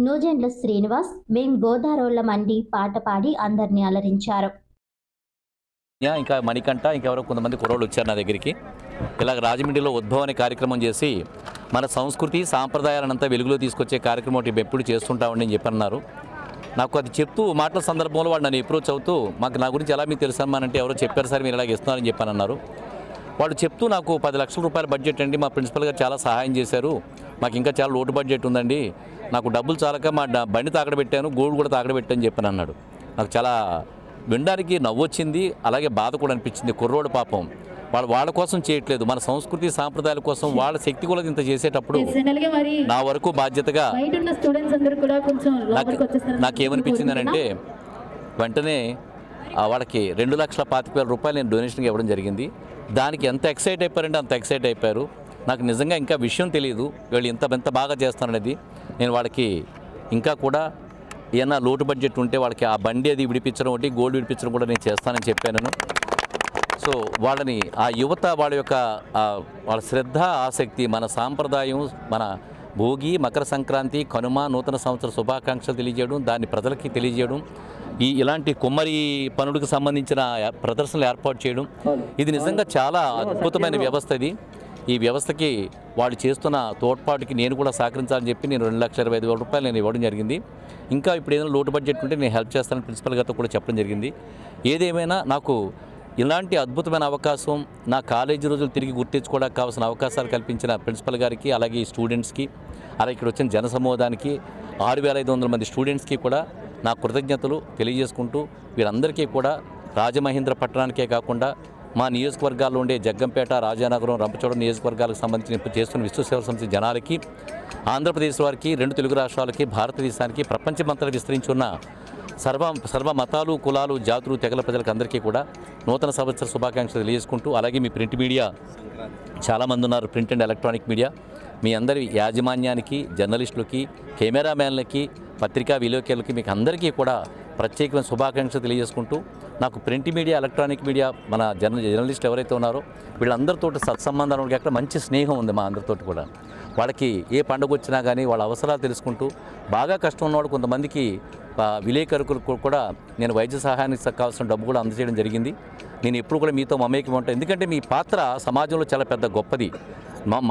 నూజెండ్ల శ్రీనివాస్ మేం గోదారోళ్ల మండి పాట పాడి అందరినీ అలరించారు. ఇంకా మణికంఠ ఇంకెవరో కొంతమంది కుర్రోళ్ళు వచ్చారు నా దగ్గరికి. ఇలాగ రాజమండ్రిలో ఉద్భవం అనే కార్యక్రమం చేసి మన సంస్కృతి సాంప్రదాయాలనంతా వెలుగులో తీసుకొచ్చే కార్యక్రమం ఒకటి ఎప్పుడు చేస్తుంటామని అని చెప్పన్నారు. నాకు అది చెప్తూ మాటల సందర్భంలో వాడు నన్ను అప్రోచ్ అవుతూ మాకు నా గురించి ఎలా మీకు తెలుసమ్మానంటే ఎవరో చెప్పారు సార్ మీరు ఇలాగ ఇస్తున్నారని చెప్పానన్నారు. వాళ్ళు చెప్తూ నాకు 10 లక్షల రూపాయల బడ్జెట్ అండి, మా ప్రిన్సిపల్ గారు చాలా సహాయం చేశారు, మాకు ఇంకా చాలా లోటు బడ్జెట్ ఉందండి, నాకు డబ్బులు చాలక మా బండి తాకడబెట్టాను, గోల్డ్ కూడా తాకడబెట్టాను చెప్పాను అన్నాడు. నాకు చాలా వినడానికి నవ్వొచ్చింది, అలాగే బాధ కూడా అనిపించింది. కుర్రోడు పాపం వాళ్ళ కోసం చేయట్లేదు, మన సంస్కృతి సాంప్రదాయాల కోసం వాళ్ళ శక్తి కూడా ఇంత చేసేటప్పుడు నా వరకు బాధ్యతగా నాకేమనిపించింది అంటే వెంటనే వాళ్ళకి 2,25,000 రూపాయలు నేను డొనేషన్గా ఇవ్వడం జరిగింది. దానికి ఎంత ఎక్సైట్ అయిపోయారంటే అంత ఎక్సైట్ అయిపోయారు. నాకు నిజంగా ఇంకా విషయం తెలియదు వీళ్ళు ఎంత బాగా చేస్తాననేది. నేను వాళ్ళకి ఇంకా కూడా ఏమన్నా లోటు బడ్జెట్ ఉంటే వాళ్ళకి ఆ బండి అది విడిపించడం ఒకటి, గోల్డ్ విడిపించడం కూడా నేను చేస్తానని చెప్పాను. సో వాళ్ళని ఆ యువత వాళ్ళ శ్రద్ధ ఆసక్తి మన సాంప్రదాయం, మన భోగి, మకర సంక్రాంతి, కనుమ, నూతన సంవత్సర శుభాకాంక్షలు తెలియజేయడం, దాన్ని ప్రజలకి తెలియజేయడం, ఇలాంటి కుమ్మరి పనులకు సంబంధించిన ప్రదర్శనలు ఏర్పాటు చేయడం, ఇది నిజంగా చాలా అద్భుతమైన వ్యవస్థ. ఈ వ్యవస్థకి వాళ్ళు చేస్తున్న తోడ్పాటుకి నేను కూడా సహకరించాలని చెప్పి నేను 2,25,000 రూపాయలు నేను ఇవ్వడం జరిగింది. ఇంకా ఇప్పుడు ఏదైనా లోటు బడ్జెట్ ఉంటే నేను హెల్ప్ చేస్తానని ప్రిన్సిపల్ గారితో కూడా చెప్పడం జరిగింది. ఏదేమైనా నాకు ఇలాంటి అద్భుతమైన అవకాశం నా కాలేజీ రోజులు తిరిగి గుర్తించుకోవడానికి కావాల్సిన అవకాశాలు కల్పించిన ప్రిన్సిపల్ గారికి, అలాగే ఈ స్టూడెంట్స్కి, అలాగే ఇక్కడ వచ్చిన జనసమూహానికి 6,500 మంది స్టూడెంట్స్కి కూడా నా కృతజ్ఞతలు తెలియజేసుకుంటూ వీరందరికీ కూడా రాజమహేంద్ర పట్టణానికే కాకుండా మా నియోజకవర్గాల్లో ఉండే జగ్గంపేట, రాజానగరం, రంపచోడవరం నియోజకవర్గాలకు సంబంధించిన చేస్తున్న విశ్వ సేవల సమితి జనాలకి, ఆంధ్రప్రదేశ్ వారికి, 2 తెలుగు రాష్ట్రాలకి, భారతదేశానికి, ప్రపంచమంతా విస్తరించి ఉన్న సర్వ మతాలు, కులాలు, జాతులు, తెగల ప్రజలకు అందరికీ కూడా నూతన సంవత్సర శుభాకాంక్షలు తెలియజేసుకుంటూ, అలాగే మీ ప్రింట్ మీడియా చాలామంది ఉన్నారు, ప్రింట్ అండ్ ఎలక్ట్రానిక్ మీడియా, మీ అందరి యాజమాన్యానికి, జర్నలిస్టులకి, కెమెరామ్యాన్లకి, పత్రికా విలేకరులకి, మీకు అందరికీ కూడా ప్రత్యేకమైన శుభాకాంక్షలు తెలియజేసుకుంటూ, నాకు ప్రింట్ మీడియా, ఎలక్ట్రానిక్ మీడియా, మన జర్నలిస్టులు ఎవరైతే ఉన్నారో వీళ్ళందరితో సత్సంబంధాలు అక్కడ మంచి స్నేహం ఉంది మా అందరితోటి కూడా. వాళ్ళకి ఏ పండుగ వచ్చినా కానీ వాళ్ళ అవసరాలు తెలుసుకుంటూ, బాగా కష్టం ఉన్నవాడు కొంతమందికి విలేకరులకు కూడా నేను వైద్య సహాయానికి కావాల్సిన డబ్బు కూడా అందజేయడం జరిగింది. నేను ఎప్పుడు కూడా మీతో మమేకం ఉంటాను, ఎందుకంటే మీ పాత్ర సమాజంలో చాలా పెద్ద గొప్పది.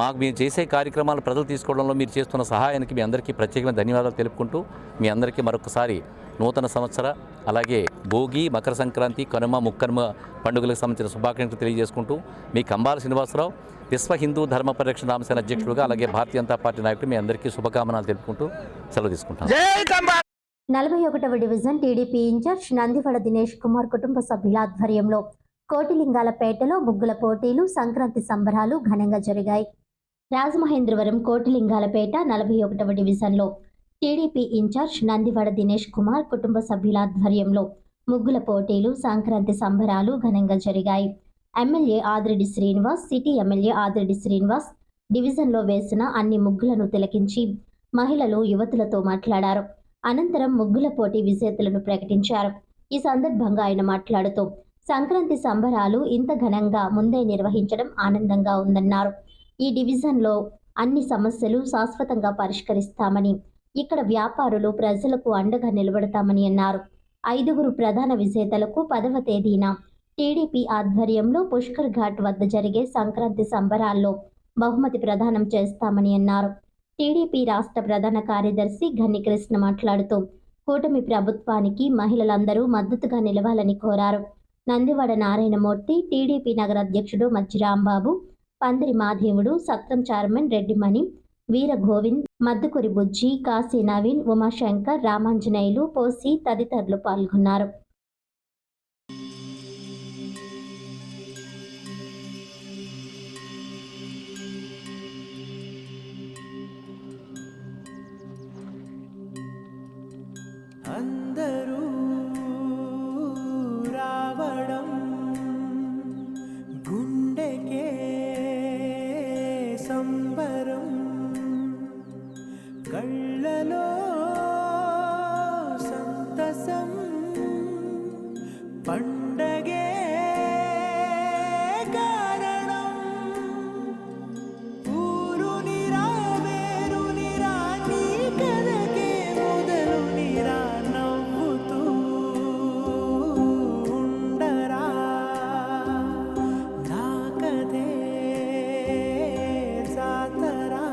మాకు మీరు చేసే కార్యక్రమాలు ప్రజలు తీసుకోవడంలో మీరు చేస్తున్న సహాయానికి మీ అందరికీ ప్రత్యేకమైన ధన్యవాదాలు తెలుపుకుంటూ, మీ అందరికీ మరొకసారి నూతన సంవత్సర, అలాగే భోగి, మకర సంక్రాంతి, కనుమ, ముక్కనుమ పండుగలకు సంబంధించిన శుభాకాంక్షలు తెలియజేసుకుంటూ, మీ కంబాల శ్రీనివాసరావు, విశ్వ హిందూ ధర్మ పరిరక్షణ రామసేన అధ్యక్షుడుగా, అలాగే భారతీయ జనతా పార్టీ నాయకుడు, మీ అందరికీ శుభకామనాలు తెలుపుకుంటూ సెలవు తీసుకుంటాను. 41వ division TDP in charge Nandivada Dinesh Kumar కుటుంబ సభ్యుల ఆధ్వర్యంలో కోటిలింగాలపేటలో ముగ్గుల పోటీలు, సంక్రాంతి సంబరాలు ఘనంగా జరిగాయి. రాజమహేంద్రవరం కోటిలింగాలపేట 41వ డివిజన్లో టీడీపీ ఇన్ఛార్జ్ నందివడ దినేష్ కుమార్ కుటుంబ సభ్యుల ఆధ్వర్యంలో ముగ్గుల పోటీలు, సంక్రాంతి సంబరాలు ఘనంగా జరిగాయి. MLA Adireddy Srinivas, city MLA Adireddy Srinivas డివిజన్లో వేసిన అన్ని ముగ్గులను తిలకించి మహిళలు, యువతులతో మాట్లాడారు. అనంతరం ముగ్గుల పోటీ విజేతలను ప్రకటించారు. ఈ సందర్భంగా ఆయన మాట్లాడుతూ సంక్రాంతి సంబరాలు ఇంత ఘనంగా ముందే నిర్వహించడం ఆనందంగా ఉందన్నారు. ఈ డివిజన్లో అన్ని సమస్యలు శాశ్వతంగా పరిష్కరిస్తామని, ఇక్కడ వ్యాపారులు, ప్రజలకు అండగా నిలబడతామని అన్నారు. 5గురు ప్రధాన విజేతలకు 10వ తేదీన టీడీపీ ఆధ్వర్యంలో పుష్కర్ ఘాట్ వద్ద జరిగే సంక్రాంతి సంబరాల్లో బహుమతి ప్రదానం చేస్తామని అన్నారు. టీడీపీ రాష్ట్ర ప్రధాన కార్యదర్శి గన్ని కృష్ణ మాట్లాడుతూ కూటమి ప్రభుత్వానికి మహిళలందరూ మద్దతుగా నిలవాలని కోరారు. నందివాడ నారాయణమూర్తి, టీడీపీ నగర అధ్యక్షుడు మజ్జి రాంబాబు, పందిరి మాదేవుడు, సత్రం చైర్మన్ రెడ్డిమణి, వీర గోవింద్, మద్దుకూరి బుజ్జి, కాశీ నవీన్, ఉమాశంకర్, రామాంజనేయులు, పోసి తదితరులు పాల్గొన్నారు. అందరూ రావడం గుండెకే సంబరం, కళ్ళలో సంతసం, పండగే కారణం. ఊరు నిరా వేరు నిరా నీ కథకే మొదలు నిరా, నవ్వుతూ ఉండరా నా కథే జాతరా.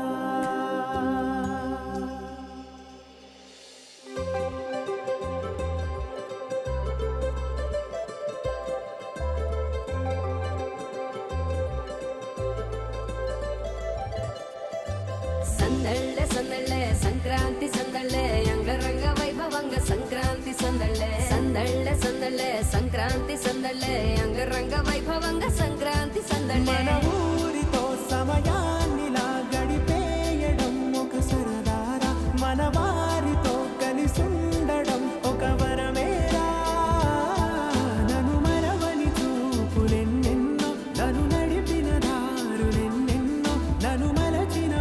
ಸಂದಳ್ಳೆ ಸಂದಳ್ಳೆ ಸಂಕ್ರಾಂತಿ ಸಂದಳ್ಳೆ ಅಂಗರಂಗ ವೈಭವಂಗ ಸಂಕ್ರಾಂತಿ ಸಂದಳ್ಳೆ ಸಂದಳ್ಳೆ ಸಂದಳ್ಳೆ ಸಂಕ್ರಾಂತಿ ಸಂದಳ್ಳೆ ಅಂಗರಂಗ ವೈಭವಂಗ ಸಂಕ್ರಾಂತಿ ಸಂದಳ್ಳೆ. మన ఊరితో సమయాన్నిలా గడిపేయడం ఒక సరదారా, మన వారితో కలిసుండడం ఒక వరమేరా. నన్ను మరవని చూపులెన్నెన్నో, నన్ను నడిపిన దారులెన్నెన్నో, నన్ను మలచిన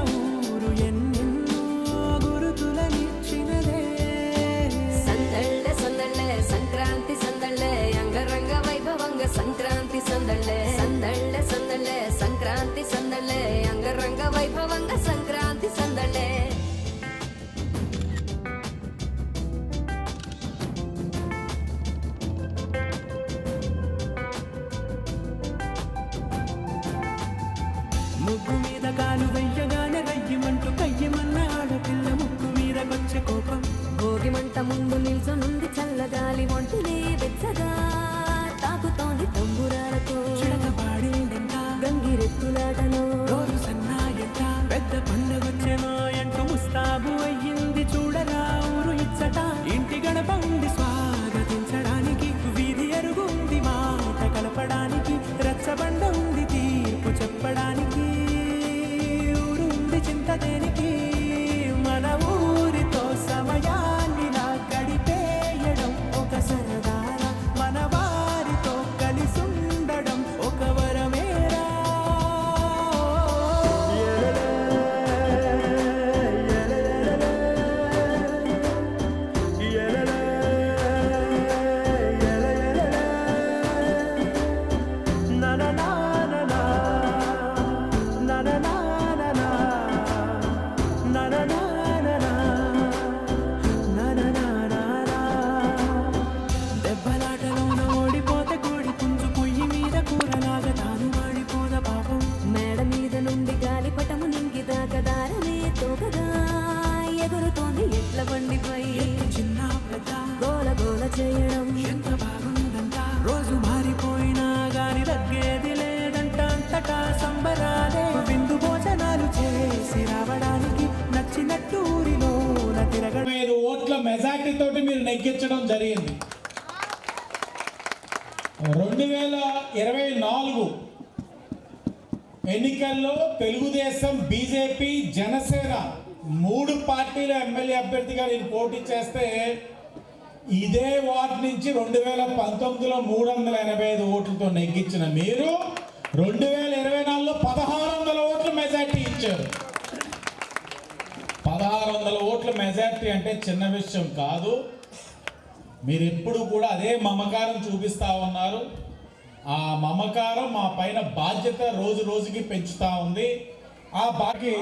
ఊరు ఎన్నెన్నో గురుతులనిచ్చినదే. సందళ్ళೆ సందళ్ళೆ సంక్రాంతి సందళ్ళೆ అంగరంగ వైభవంగ సంక్రాంతి సందళ్ళೆ సందళ్ళೆ సందళ్ళೆ సంక్రాంతి సందళ్ళೆ అంగరంగ వైభవంగ సంక్రాంతి సందళ్ళೆ. ముగ్గు మీద కాలు వెయ్యగానే రయ్యమంటూ కయ్యమన్న ఆడపిల్ల ముక్కు మీద వచ్చే కోపం. భోగి మంట ముందు నిల్చొనుంది చల్లగాలి ఒంటిని వెచ్చగా తాకుతోంది తంబురాలతో చిడక పాడిందంట గంగిరెత్తులాటలో రోజు సన్నాయంట, పెద్ద పండగొచ్చెనో ఎంటూ ముస్తాబు అయ్యింది చూడరా ఊరు ఇచ్చట. ఇంటి గడప ఉంది స్వాగతించడానికి, వీధి అరుగుంది మాట కలపడానికి, రచ్చబండ ఉంది తీర్పు చెప్పడానికి, ఊరు ఉంది చింత దేనికి. మన ఊరితో సమయాన్నిలా గడిపేయడం ఒక సరదారా, మన వారితో కలిసుండడం ఒక వరమేరా. Na na na na na, na na na na na, na na na na na, na na na na na. దెబ్బలాటలోన ఓడిపోతే కోడి పుంజు పొయ్యి మీద కూరలాగా తాను వాడిపోద పాపం. మేడ మీద నుండి గాలిపటము నింగి దాకా దారమే తోకగా ఎగురుతోంది ఎట్ల బండిపై చిన్న పెద్ద గోల గోల చేయడం ఎంత బాగుందంట, రోజు మారిపోయినా గాని తగ్గేది లేదంట. అంతటా సంబరాలే, విందు భోజనాలు చేసి రావడానికి నచ్చినట్టు ఊరిలోన తిరగడం. 5 ఓట్ల మెజార్టీ తోటి మీరు నెగ్గించడం జరిగింది. 2024 ఎన్నికల్లో తెలుగుదేశం, బీజేపీ, జనసేన 3 పార్టీల ఎమ్మెల్యే అభ్యర్థిగా నేను పోటీ చేస్తే ఇదే వార్డు నుంచి 2019లో 385 ఓట్లతో నెగ్గించిన మీరు 2024లో 1600 ఓట్ల మెజార్టీ ఇచ్చారు. 1600 ఓట్ల మెజార్టీ అంటే చిన్న విషయం కాదు. మీరు ఎప్పుడు కూడా అదే మమకారం చూపిస్తూ ఉన్నారు. ఆ మమకారం మా పైన బాధ్యత రోజు రోజుకి పెంచుతూ ఉంది. ఆ బాకి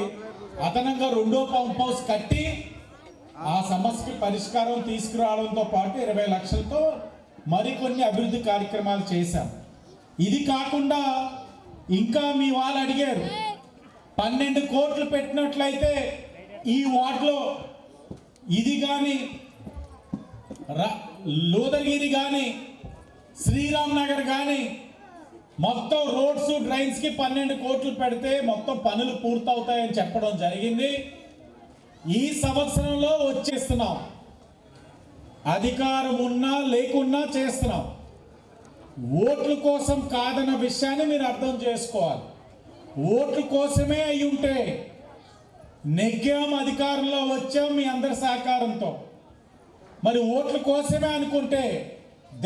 అదనంగా 2వ పంప్ హౌస్ కట్టి ఆ సమస్యకి పరిష్కారం తీసుకురావడంతో పాటు 20 లక్షలతో మరికొన్ని అభివృద్ధి కార్యక్రమాలు చేశాం. ఇది కాకుండా ఇంకా మీ వాళ్ళు అడిగారు 12 కోట్లు పెట్టినట్లయితే ఈ వార్డులో ఇది కానీ లోదగిరి కానీ శ్రీరామ్ నగర్ కానీ మొత్తం రోడ్స్ డ్రైన్స్కి 12 కోట్లు పెడితే మొత్తం పనులు పూర్తవుతాయని చెప్పడం జరిగింది. ఈ సంవత్సరంలో వచ్చేస్తున్నాం. అధికారం ఉన్నా లేకున్నా చేస్తున్నాం. ఓట్ల కోసం కాదన్న విషయాన్ని మీరు అర్థం చేసుకోవాలి. ఓట్ల కోసమే అయి ఉంటే నెగ్గాం, అధికారంలో వచ్చాం మీ అందరి సహకారంతో. మరి ఓట్ల కోసమే అనుకుంటే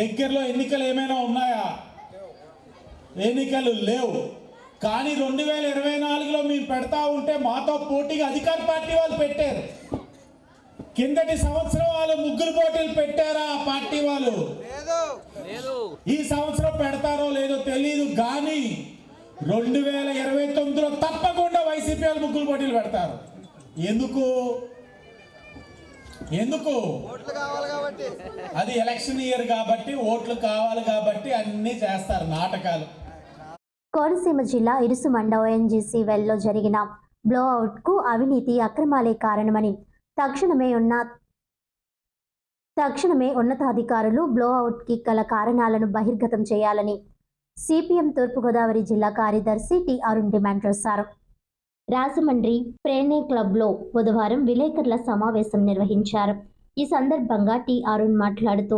దగ్గరలో ఎన్నికలు ఏమైనా ఉన్నాయా? ఎన్నికలు లేవు. కానీ 2024లో మేము పెడతా ఉంటే మాతో పోటీగా అధికార పార్టీ వాళ్ళు పెట్టారు. కిందటి సంవత్సరం వాళ్ళు ముగ్గురు పోటీలు పెట్టారా ఆ పార్టీ వాళ్ళు? ఈ సంవత్సరం పెడతారో లేదో తెలియదు. కానీ 2029లో తప్పకుండా వైసీపీ వాళ్ళు ముగ్గురు పోటీలు పెడతారు. ఎందుకు? అది ఎలక్షన్ ఇయర్ కాబట్టి, ఓట్లు కావాలి కాబట్టి అన్నీ చేస్తారు నాటకాలు. కోనసీమ జిల్లా ఇరుసుమండ ONGC వెల్లో జరిగిన బ్లోఅవుట్కు అవినీతి అక్రమాలే కారణమని తక్షణమే ఉన్నతాధికారులు బ్లోఅవుట్కి గల కారణాలను బహిర్గతం చేయాలని CPM తూర్పుగోదావరి జిల్లా కార్యదర్శి టి అరుణ్ డిమాండ్ చేశారు. రాజమండ్రి ప్రేనే క్లబ్లో బుధవారం విలేకరుల సమావేశం నిర్వహించారు. ఈ సందర్భంగా టి అరుణ్ మాట్లాడుతూ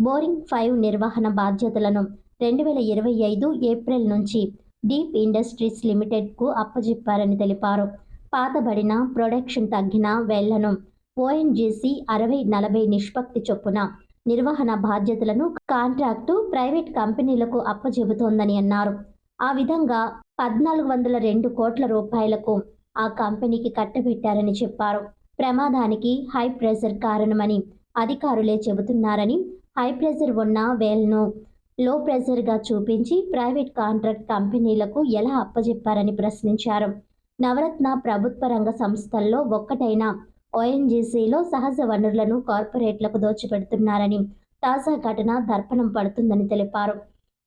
బోరింగ్ 5 నిర్వహణ బాధ్యతలను 2025 ఏప్రిల్ నుంచి డీప్ ఇండస్ట్రీస్ లిమిటెడ్కు అప్పజెప్పారని తెలిపారు. పాతబడిన ప్రొడక్షన్ తగ్గిన వేళ్లను ONGC 60-40 నిష్పత్తి చొప్పున నిర్వహణ బాధ్యతలను కాంట్రాక్టు ప్రైవేట్ కంపెనీలకు అప్పజెబుతోందని అన్నారు. ఆ విధంగా 1402 కోట్ల రూపాయలకు ఆ కంపెనీకి కట్టబెట్టారని చెప్పారు. ప్రమాదానికి హై ప్రెజర్ కారణమని అధికారులే చెబుతున్నారని, హై ప్రెజర్ ఉన్న వేల్ను లో ప్రెజర్గా చూపించి ప్రైవేట్ కాంట్రాక్ట్ కంపెనీలకు ఎలా అప్పజెప్పారని ప్రశ్నించారు. నవరత్న ప్రభుత్వ రంగ సంస్థల్లో ఒక్కటైన ONGCలో సహజ వనరులను కార్పొరేట్లకు దోచిపెడుతున్నారని తాజా ఘటన దర్పణం పడుతుందని తెలిపారు.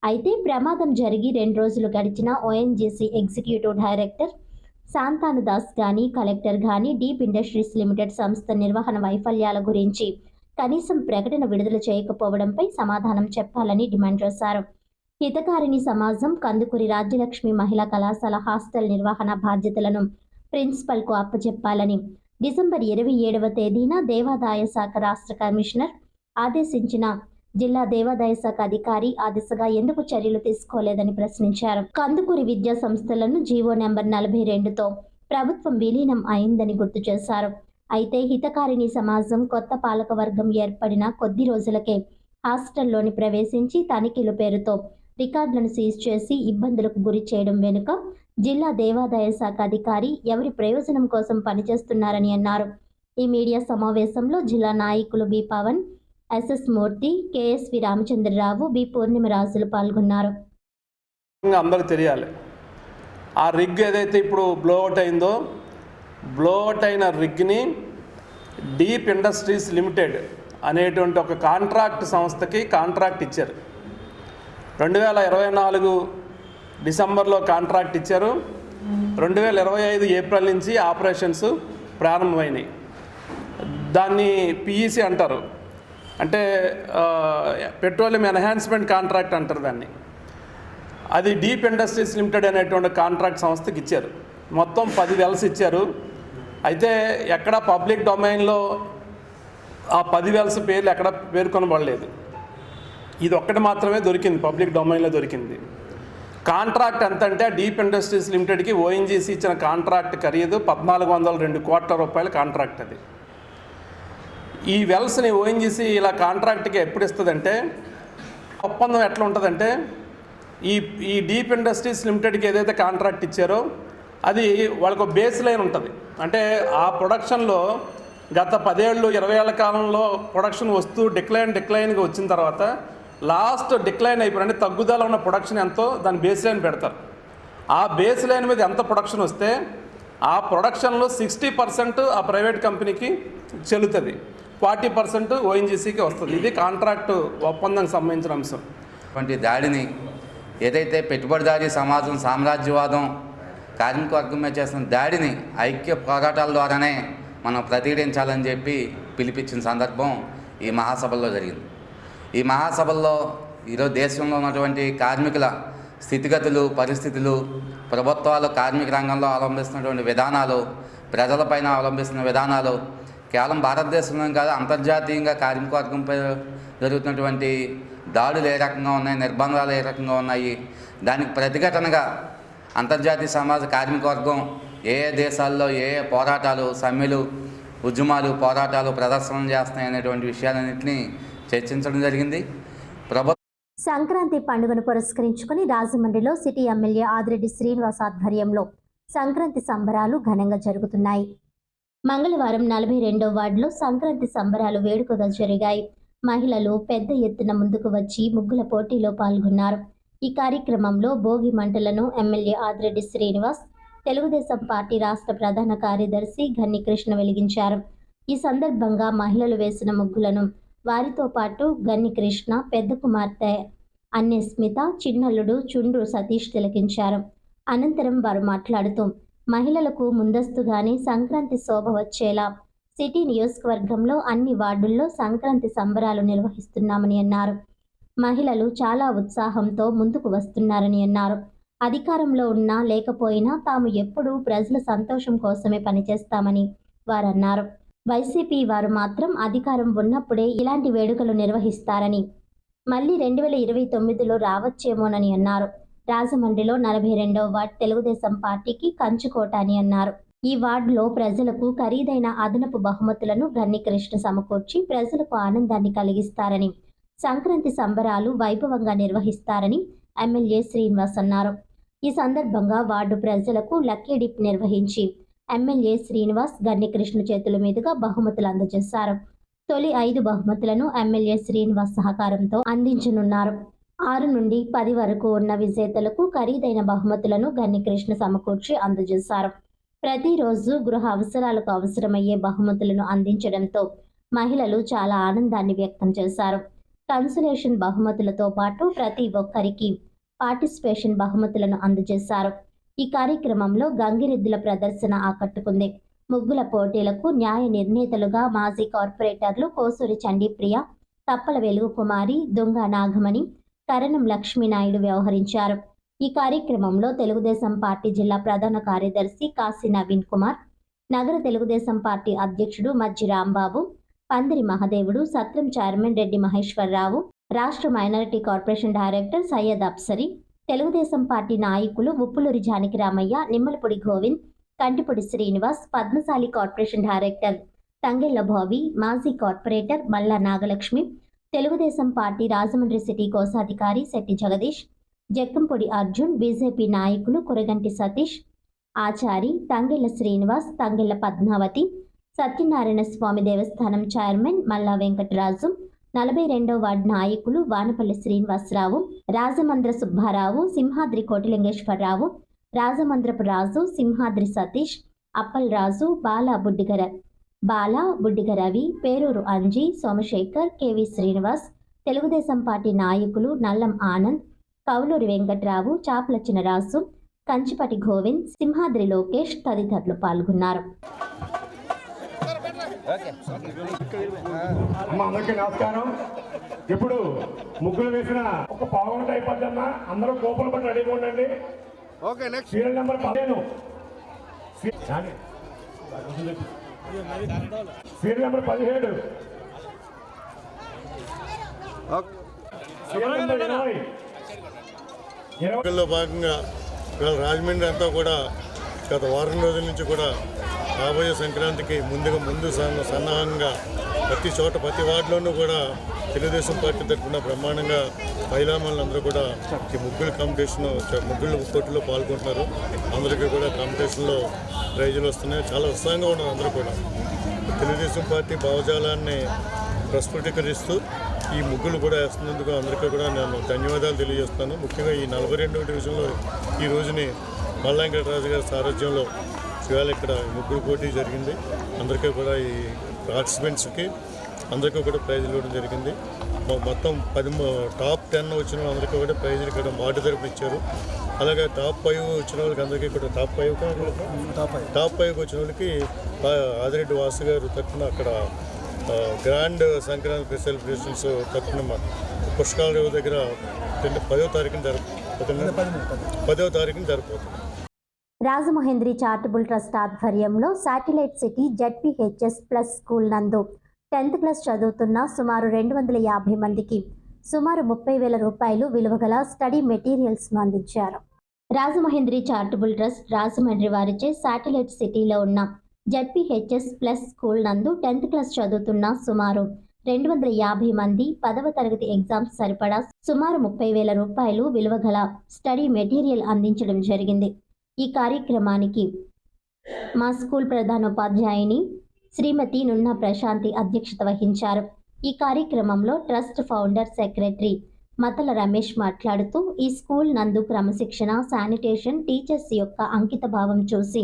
అయితే ప్రమాదం జరిగి 2 రోజులు గడిచిన ONGC executive director Shantanu Das గాని, కలెక్టర్ గాని డీప్ ఇండస్ట్రీస్ లిమిటెడ్ సంస్థ నిర్వహణ వైఫల్యాల గురించి కనీసం ప్రకటన విడుదల చేయకపోవడంపై సమాధానం చెప్పాలని డిమాండ్ చేశారు. హితకారిణి సమాజం కందుకూరి రాజ్యలక్ష్మి మహిళా కళాశాల హాస్టల్ నిర్వహణ బాధ్యతలను ప్రిన్సిపల్కు అప్పచెప్పాలని డిసెంబర్ 27వ తేదీన దేవాదాయ శాఖ రాష్ట్ర కమిషనర్ ఆదేశించిన జిల్లా దేవాదాయ శాఖ అధికారి ఆ దిశగా ఎందుకు చర్యలు తీసుకోలేదని ప్రశ్నించారు. కందుకూరి విద్యా సంస్థలను జీవో నెంబర్ 42తో ప్రభుత్వం విలీనం అయిందని గుర్తు చేశారు. అయితే హితకారిణి సమాజం కొత్త పాలకవర్గం ఏర్పడిన కొద్ది రోజులకే హాస్టల్లోని ప్రవేశించి తనిఖీల పేరుతో రికార్డులను సీజ్ చేసి ఇబ్బందులకు గురి చేయడం వెనుక జిల్లా దేవాదాయ శాఖ అధికారి ఎవరి ప్రయోజనం కోసం పనిచేస్తున్నారని అన్నారు. ఈ మీడియా సమావేశంలో జిల్లా నాయకులు బి పవన్, SS మూర్తి, KSV రామచంద్రరావు, బి పూర్ణిమరాజులు పాల్గొన్నారు. అందరికి తెలియాలి, ఆ రిగ్ ఏదైతే ఇప్పుడు బ్లోఅవుట్ అయిందో, బ్లోఅవుట్ అయిన రిగ్ని డీప్ ఇండస్ట్రీస్ లిమిటెడ్ అనేటువంటి ఒక కాంట్రాక్ట్ సంస్థకి కాంట్రాక్ట్ ఇచ్చారు. 2024 డిసెంబర్లో కాంట్రాక్ట్ ఇచ్చారు. 2025 ఏప్రిల్ నుంచి ఆపరేషన్స్ ప్రారంభమైనాయి. దాన్ని PEC అంటారు, అంటే పెట్రోలియం ఎన్హాన్స్మెంట్ కాంట్రాక్ట్ అంటారు దాన్ని. అది డీప్ ఇండస్ట్రీస్ లిమిటెడ్ అనేటువంటి కాంట్రాక్ట్ సంస్థకి ఇచ్చారు. మొత్తం 10 వెల్స్ ఇచ్చారు. అయితే ఎక్కడ పబ్లిక్ డొమైన్లో ఆ 10 వెల్స్ పేర్లు ఎక్కడ పేర్కొనబడలేదు. ఇది ఒక్కటి మాత్రమే దొరికింది, పబ్లిక్ డొమైన్లో దొరికింది. కాంట్రాక్ట్ ఎంత అంటే డీప్ ఇండస్ట్రీస్ లిమిటెడ్కి ONGC ఇచ్చిన కాంట్రాక్ట్ ఖరీదు 1402 కోట్ల రూపాయల కాంట్రాక్ట్. అది ఈ వెల్స్ని ONGC ఇలా కాంట్రాక్ట్కి ఎప్పుడు ఇస్తుందంటే, ఒప్పందం ఎట్లా ఉంటుందంటే, ఈ డీప్ ఇండస్ట్రీస్ లిమిటెడ్కి ఏదైతే కాంట్రాక్ట్ ఇచ్చారో అది వాళ్ళకు బేస్ లైన్ ఉంటుంది. అంటే ఆ ప్రొడక్షన్లో గత 10 ఏళ్ళు 20 ఏళ్ల కాలంలో ప్రొడక్షన్ వస్తూ డిక్లైన్గా వచ్చిన తర్వాత లాస్ట్ డిక్లైన్ అయిపోయిన తగ్గుదల ఉన్న ప్రొడక్షన్ ఎంతో దాని బేస్ లైన్ పెడతారు. ఆ బేస్ లైన్ మీద ఎంత ప్రొడక్షన్ వస్తే ఆ ప్రొడక్షన్లో 60% ఆ ప్రైవేట్ కంపెనీకి చెల్లుతుంది, 40% ONGCకి వస్తుంది. ఇది కాంట్రాక్టు ఒప్పందానికి సంబంధించిన అంశం. వంటి దాడిని ఏదైతే పెట్టుబడిదారీ సమాజం, సామ్రాజ్యవాదం, కార్మిక వర్గం మీద చేస్తున్న దాడిని ఐక్య పోరాటాల ద్వారానే మనం ప్రతిఘటించాలని చెప్పి పిలిపించిన సందర్భం ఈ మహాసభల్లో జరిగింది. ఈ మహాసభల్లో ఈరోజు దేశంలో ఉన్నటువంటి కార్మికుల స్థితిగతులు, పరిస్థితులు, ప్రభుత్వాలు కార్మిక రంగంలో అవలంబిస్తున్నటువంటి విధానాలు, ప్రజలపైన అవలంబిస్తున్న విధానాలు కేవలం భారతదేశంలో కాదు, అంతర్జాతీయంగా కార్మిక వర్గంపై జరుగుతున్నటువంటి దాడులు ఏ రకంగా ఉన్నాయి, నిర్బంధాలు ఏ రకంగా ఉన్నాయి, దానికి ప్రతిఘటనగా అంతర్జాతీయ సమాజ కార్మిక వర్గం ఏ ఏ దేశాల్లో ఏ ఏ పోరాటాలు, సమ్మెలు, ఉద్యమాలు, పోరాటాలు, ప్రదర్శనలు చేస్తున్నాయనేటువంటి విషయాలన్నింటినీ చర్చించడం జరిగింది. సంక్రాంతి పండుగను పురస్కరించుకుని రాజమండ్రిలో సిటీ ఎమ్మెల్యే ఆదిరెడ్డి శ్రీనివాస్ ఆధ్వర్యంలో సంక్రాంతి సంబరాలు ఘనంగా జరుగుతున్నాయి. మంగళవారం 42వ వార్డులో సంక్రాంతి సంబరాలు వేడుకగా జరిగాయి. మహిళలు పెద్ద ఎత్తున ముందుకు వచ్చి ముగ్గుల పోటీలో పాల్గొన్నారు. ఈ కార్యక్రమంలో భోగి మంటలను ఎమ్మెల్యే ఆదిరెడ్డి శ్రీనివాస్, తెలుగుదేశం పార్టీ రాష్ట్ర ప్రధాన కార్యదర్శి గన్ని కృష్ణ వెలిగించారు. ఈ సందర్భంగా మహిళలు వేసిన ముగ్గులను వారితో పాటు గన్ని కృష్ణ, పెద్ద కుమార్తె అన్నే స్మిత, చిన్నల్లుడు చుండ్రు సతీష్ తిలకించారు. అనంతరం వారు మాట్లాడుతూ మహిళలకు ముందస్తుగానే సంక్రాంతి శోభ వచ్చేలా సిటీ నియోజకవర్గంలో అన్ని వార్డుల్లో సంక్రాంతి సంబరాలు నిర్వహిస్తున్నామని అన్నారు. మహిళలు చాలా ఉత్సాహంతో ముందుకు వస్తున్నారని అన్నారు. అధికారంలో ఉన్నా లేకపోయినా తాము ఎప్పుడూ ప్రజల సంతోషం కోసమే పనిచేస్తామని వారన్నారు. వైసీపీ వారు మాత్రం అధికారం ఉన్నప్పుడే ఇలాంటి వేడుకలు నిర్వహిస్తారని, మళ్ళీ 2029లో రావచ్చేమోనని అన్నారు. రాజమండ్రిలో 42వ వార్డు తెలుగుదేశం పార్టీకి కంచుకోట అని అన్నారు. ఈ వార్డులో ప్రజలకు ఖరీదైన అదనపు బహుమతులను గన్ని కృష్ణ సమకూర్చి ప్రజలకు ఆనందాన్ని కలిగిస్తారని, సంక్రాంతి సంబరాలు వైభవంగా నిర్వహిస్తారని ఎమ్మెల్యే శ్రీనివాస్ అన్నారు. ఈ సందర్భంగా వార్డు ప్రజలకు లక్కీ డిప్ నిర్వహించి ఎమ్మెల్యే శ్రీనివాస్ గన్ని కృష్ణ చేతుల మీదుగా బహుమతులు అందజేశారు. తొలి 5 బహుమతులను ఎమ్మెల్యే శ్రీనివాస్ సహకారంతో అందించనున్నారు. 6 నుండి 10 వరకు ఉన్న విజేతలకు ఖరీదైన బహుమతులను గన్ని కృష్ణ సమకూర్చి అందజేశారు. ప్రతిరోజు గృహ అవసరాలకు అవసరమయ్యే బహుమతులను అందించడంతో మహిళలు చాలా ఆనందాన్ని వ్యక్తం చేశారు. కన్సలేషన్ బహుమతులతో పాటు ప్రతి ఒక్కరికి పార్టిసిపేషన్ బహుమతులను అందజేశారు. ఈ కార్యక్రమంలో గంగిరెద్దుల ప్రదర్శన ఆకట్టుకుంది. ముగ్గుల పోటీలకు న్యాయ నిర్ణేతలుగా మాజీ కార్పొరేటర్లు కోసూరి చండీప్రియ, తప్పల వెలుగు కుమారి, దొంగ నాగమణి, కరణం లక్ష్మీనాయుడు వ్యవహరించారు. ఈ కార్యక్రమంలో తెలుగుదేశం పార్టీ జిల్లా ప్రధాన కార్యదర్శి కాశీ నవీన్ కుమార్, నగర తెలుగుదేశం పార్టీ అధ్యక్షుడు మజ్జి రాంబాబు, పందిరి మహదేవుడు, సత్రం చైర్మన్ రెడ్డి మహేశ్వరరావు, రాష్ట్ర minority corporation director Syed Apsari, Telugudesam party నాయకులు ఉప్పులూరి జానకిరామయ్య, నిమ్మలపూడి గోవింద్, కంటిపూడి శ్రీనివాస్, పద్మశాలి కార్పొరేషన్ డైరెక్టర్ తంగెళ్ల బావి, మాజీ corporator Malla Nagalakshmi, Telugudesam party Rajahmundry city కోశాధికారి శెట్టి జగదీష్, జక్కంపొడి అర్జున్, బీజేపీ నాయకులు కురగంటి సతీష్, ఆచారి, తంగెళ్ల శ్రీనివాస్, తంగెళ్ల పద్మావతి, సత్యనారాయణ స్వామి దేవస్థానం చైర్మన్ మల్లా వెంకటరాజు, 42వ వార్డు నాయకులు వానపల్లి శ్రీనివాసరావు, రాజమండ్ర సుబ్బారావు, సింహాద్రి కోటిలింగేశ్వరరావు, రాజమండ్రపు రాజు, సింహాద్రి సతీష్, అప్పల్ రాజు, బాలా బుడ్డిగ రవి, పేరూరు అంజీ, సోమశేఖర్, కేవి శ్రీనివాస్, తెలుగుదేశం పార్టీ నాయకులు నల్లం ఆనంద్, కౌలూరి వెంకట్రావు, చాపల చినరాజు, కంచిపటి గోవింద్, సింహాద్రి లోకేష్ తదితరులు పాల్గొన్నారు. అందరికీ నమస్కారం. ఇప్పుడు ముగ్గులు వేసిన ఒక పావుగంట అయిపోద్దమ్మా. అందరూ కోపలు పట్టి రెడీగా ఉండండి. Okay, next serial number 15, serial number 17, serial number 20. భాగంగా ఇవాళ రాజమండ్రి అంతా కూడా గత వారం రోజుల నుంచి కూడా రాబోయే సంక్రాంతికి ముందు సన్నాహంగా ప్రతి చోట ప్రతి వార్డులోనూ కూడా తెలుగుదేశం పార్టీ తరఫున బ్రహ్మాండంగా మహిళామణులందరూ కూడా ఈ ముగ్గుల పోటీలో పాల్గొంటున్నారు. అందరికీ కూడా కాంపిటీషన్లో ప్రైజులు వస్తున్నాయి. చాలా ఉత్సాహంగా ఉన్నారు అందరూ కూడా. తెలుగుదేశం పార్టీ భావజాలాన్ని ప్రస్ఫుటీకరిస్తూ ఈ ముగ్గులు కూడా వేస్తున్నందుకు అందరికీ కూడా నేను ధన్యవాదాలు తెలియజేస్తాను. ముఖ్యంగా ఈ 42వ డివిజన్లో ఈ రోజుని మల్లా వెంకటరాజు గారి సారథ్యంలో ఇవాళ ఇక్కడ ముగ్గురు పోటీ జరిగింది. అందరికీ కూడా ఈ పార్టిసిపెంట్స్కి అందరికీ కూడా ప్రైజులు ఇవ్వడం జరిగింది. మొత్తం టాప్ 10 వచ్చిన వాళ్ళందరికీ కూడా ప్రైజులు ఇక్కడ వార్డు తరపున ఇచ్చారు. అలాగే టాప్ 5 వచ్చిన వాళ్ళకి అందరికీ కూడా టాప్ 5 వచ్చిన వాళ్ళకి ఆదిరెడ్డి వాసు గారు తరఫున అక్కడ గ్రాండ్ సంక్రాంతి సెలబ్రేషన్స్ తరఫున పుష్కరాల దగ్గర 10వ తారీఖున 10వ తారీఖున జరగబోతుంది. రాజమహేంద్రి చారిటబుల్ ట్రస్ట్ ఆధ్వర్యంలో satellite city ZPHS plus school నందు 10th క్లాస్ చదువుతున్న సుమారు 250 మందికి సుమారు 30,000 రూపాయలు విలువగల స్టడీ మెటీరియల్స్ను అందించారు. రాజమహేంద్రి చారిటబుల్ ట్రస్ట్ రాజమండ్రి వారిచే శాటిలైట్ సిటీలో ఉన్న జెడ్పీహెచ్ఎస్ ప్లస్ స్కూల్ నందు 10th క్లాస్ చదువుతున్న సుమారు 250 మంది 10వ తరగతి ఎగ్జామ్స్ సరిపడా సుమారు 30,000 రూపాయలు విలువగల స్టడీ మెటీరియల్ అందించడం జరిగింది. ఈ కార్యక్రమానికి మా స్కూల్ ప్రధానోపాధ్యాయుని శ్రీమతి నున్న ప్రశాంతి అధ్యక్షత వహించారు. ఈ కార్యక్రమంలో ట్రస్ట్ ఫౌండర్ సెక్రటరీ మతల రమేష్ మాట్లాడుతూ ఈ స్కూల్ నందు క్రమశిక్షణ, శానిటేషన్, టీచర్స్ యొక్క అంకిత భావం చూసి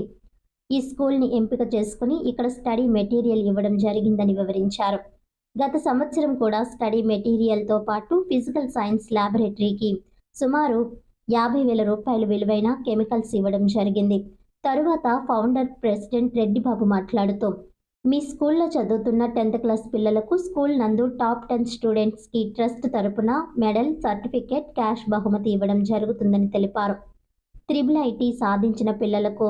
ఈ స్కూల్ని ఎంపిక చేసుకుని ఇక్కడ స్టడీ మెటీరియల్ ఇవ్వడం జరిగిందని వివరించారు. గత సంవత్సరం కూడా స్టడీ మెటీరియల్తో పాటు ఫిజికల్ సైన్స్ ల్యాబొరేటరీకి సుమారు 50,000 రూపాయలు విలువైన కెమికల్స్ ఇవ్వడం జరిగింది. తరువాత ఫౌండర్ ప్రెసిడెంట్ రెడ్డిబాబు మాట్లాడుతూ మీ స్కూల్లో చదువుతున్న 10th క్లాస్ పిల్లలకు స్కూల్ నందు టాప్ 10 స్టూడెంట్స్కి ట్రస్ట్ తరపున మెడల్, సర్టిఫికేట్, క్యాష్ బహుమతి ఇవ్వడం జరుగుతుందని తెలిపారు. IIIT సాధించిన పిల్లలకు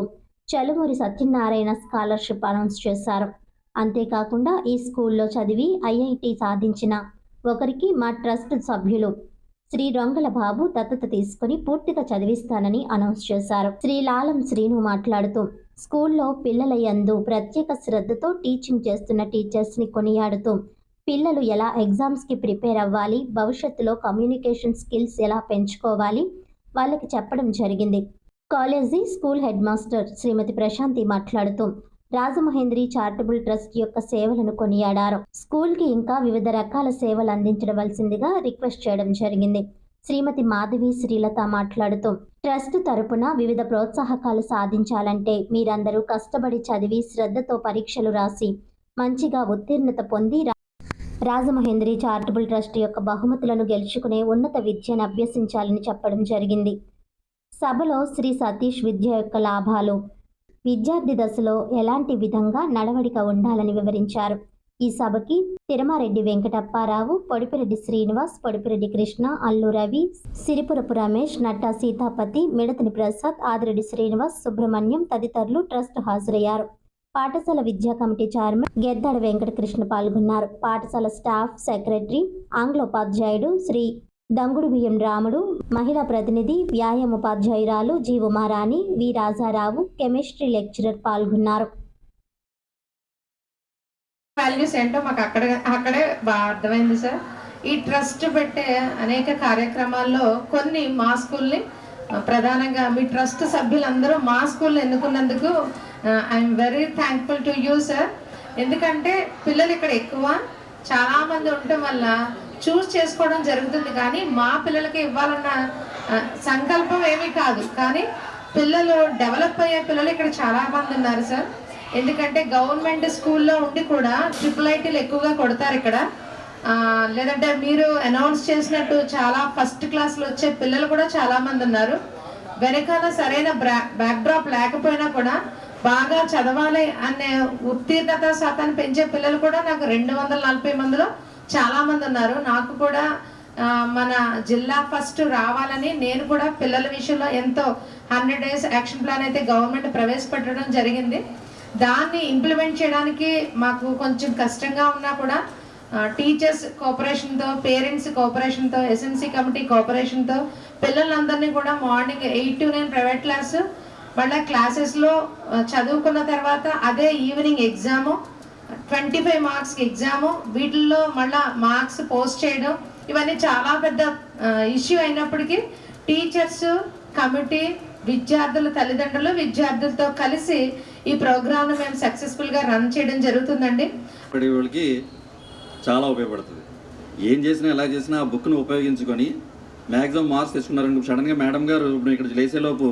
చలుమూరి సత్యనారాయణ స్కాలర్షిప్ అనౌన్స్ చేశారు. అంతేకాకుండా ఈ స్కూల్లో చదివి IIT సాధించిన ఒకరికి మా ట్రస్ట్ సభ్యులు శ్రీ రొంగల బాబు దత్తత తీసుకుని పూర్తిగా చదివిస్తానని అనౌన్స్ చేశారు. శ్రీ లాలం శ్రీను మాట్లాడుతూ స్కూల్లో పిల్లల యందు ప్రత్యేక శ్రద్ధతో టీచింగ్ చేస్తున్న టీచర్స్ని కొనియాడుతూ పిల్లలు ఎలా ఎగ్జామ్స్కి ప్రిపేర్ అవ్వాలి, భవిష్యత్తులో కమ్యూనికేషన్ స్కిల్స్ ఎలా పెంచుకోవాలి వాళ్ళకి చెప్పడం జరిగింది. కాలేజీ స్కూల్ హెడ్ మాస్టర్ శ్రీమతి ప్రశాంతి మాట్లాడుతూ రాజమహేంద్రి చారిటబుల్ ట్రస్ట్ యొక్క సేవలను కొనియాడారు. స్కూల్కి ఇంకా వివిధ రకాల సేవలు అందించవలసిందిగా రిక్వెస్ట్ చేయడం జరిగింది. శ్రీమతి మాధవి శ్రీలత మాట్లాడుతూ ట్రస్ట్ తరపున వివిధ ప్రోత్సాహకాలు సాధించాలంటే మీరందరూ కష్టపడి చదివి శ్రద్ధతో పరీక్షలు రాసి మంచిగా ఉత్తీర్ణత పొంది రాజమహేంద్రి చారిటబుల్ ట్రస్ట్ యొక్క బహుమతులను గెలుచుకునే ఉన్నత విద్యను అభ్యసించాలని చెప్పడం జరిగింది. సభలో శ్రీ సతీష్ విద్య యొక్క లాభాలు, విద్యార్థి దశలో ఎలాంటి విధంగా నడవడిక ఉండాలని వివరించారు. ఈ సభకి తిరుమారెడ్డి వెంకటప్పారావు, పొడిపిరెడ్డి శ్రీనివాస్, పొడిపిరెడ్డి కృష్ణ, అల్లు రవి, సిరిపురపు రమేష్, నట్టా సీతాపతి, మిడతని ప్రసాద్, ఆదిరెడ్డి శ్రీనివాస్, సుబ్రహ్మణ్యం తదితరులు ట్రస్ట్ హాజరయ్యారు. పాఠశాల విద్యా కమిటీ చైర్మన్ గెద్దాడ వెంకటకృష్ణ పాల్గొన్నారు. పాఠశాల స్టాఫ్ సెక్రటరీ, ఆంగ్లోపాధ్యాయుడు శ్రీ దంగుడు బియ్యం రాముడు, మహిళా ప్రతినిధి వ్యాయామోపాధ్యాయురాలు జి ఉమారాణి, వి రాజారావు, కెమిస్ట్రీ లెక్చరర్ పాల్గొన్నారు. వాల్యూస్ ఏంటో మాకు అక్కడే బాగా అర్థమైంది సార్. ఈ ట్రస్ట్ పెట్టే అనేక కార్యక్రమాల్లో కొన్ని మా స్కూల్ని ప్రధానంగా మీ ట్రస్ట్ సభ్యులందరూ మా స్కూల్ని ఎన్నుకున్నందుకు I'm very thankful to you sir. ఎందుకంటే పిల్లలు ఇక్కడ ఎక్కువ చాలామంది ఉండటం వల్ల చూస్ చేసుకోవడం జరుగుతుంది, కానీ మా పిల్లలకి ఇవ్వాలన్న సంకల్పం ఏమీ కాదు. కానీ పిల్లలు డెవలప్ అయ్యే పిల్లలు ఇక్కడ చాలామంది ఉన్నారు సార్. ఎందుకంటే గవర్నమెంట్ స్కూల్లో ఉండి కూడా IIITలు ఎక్కువగా కొడతారు ఇక్కడ. లేదంటే మీరు అనౌన్స్ చేసినట్టు చాలా ఫస్ట్ క్లాస్లో వచ్చే పిల్లలు కూడా చాలామంది ఉన్నారు. వెనకాల సరైన బ్యాక్డ్రాప్ లేకపోయినా కూడా బాగా చదవాలి అనే ఉత్తీర్ణత శాతాన్ని పెంచే పిల్లలు కూడా నాకు 240 మందిలో చాలామంది ఉన్నారు. నాకు కూడా మన జిల్లా ఫస్ట్ రావాలని నేను కూడా పిల్లల విషయంలో ఎంతో 100 days యాక్షన్ ప్లాన్ అయితే గవర్నమెంట్ ప్రవేశపెట్టడం జరిగింది. దాన్ని ఇంప్లిమెంట్ చేయడానికి మాకు కొంచెం కష్టంగా ఉన్నా కూడా టీచర్స్ కోఆపరేషన్తో, పేరెంట్స్ కోఆపరేషన్తో, SMC కమిటీ కోఆపరేషన్తో పిల్లలందరినీ కూడా మార్నింగ్ 8 to 9 ప్రైవేట్ క్లాసు, మళ్ళీ క్లాసెస్లో చదువుకున్న తర్వాత అదే ఈవినింగ్ ఎగ్జాము, 25 మార్క్స్కి ఎగ్జాము, వీటిల్లో మళ్ళీ మార్క్స్ పోస్ట్ చేయడం, ఇవన్నీ చాలా పెద్ద ఇష్యూ అయినప్పటికీ టీచర్స్, కమిటీ, విద్యార్థుల తల్లిదండ్రులు, విద్యార్థులతో కలిసి ఈ ప్రోగ్రామ్ను మేము సక్సెస్ఫుల్గా రన్ చేయడం జరుగుతుందండి. ఇప్పటి వాళ్ళకి చాలా ఉపయోగపడుతుంది. ఏం చేసినా ఎలా చేసినా ఆ బుక్ను ఉపయోగించుకొని మ్యాక్సిమం మార్క్స్ తెచ్చుకున్నారు. సడన్గా మేడం గారు ఇప్పుడు ఇక్కడ లేసేలోపు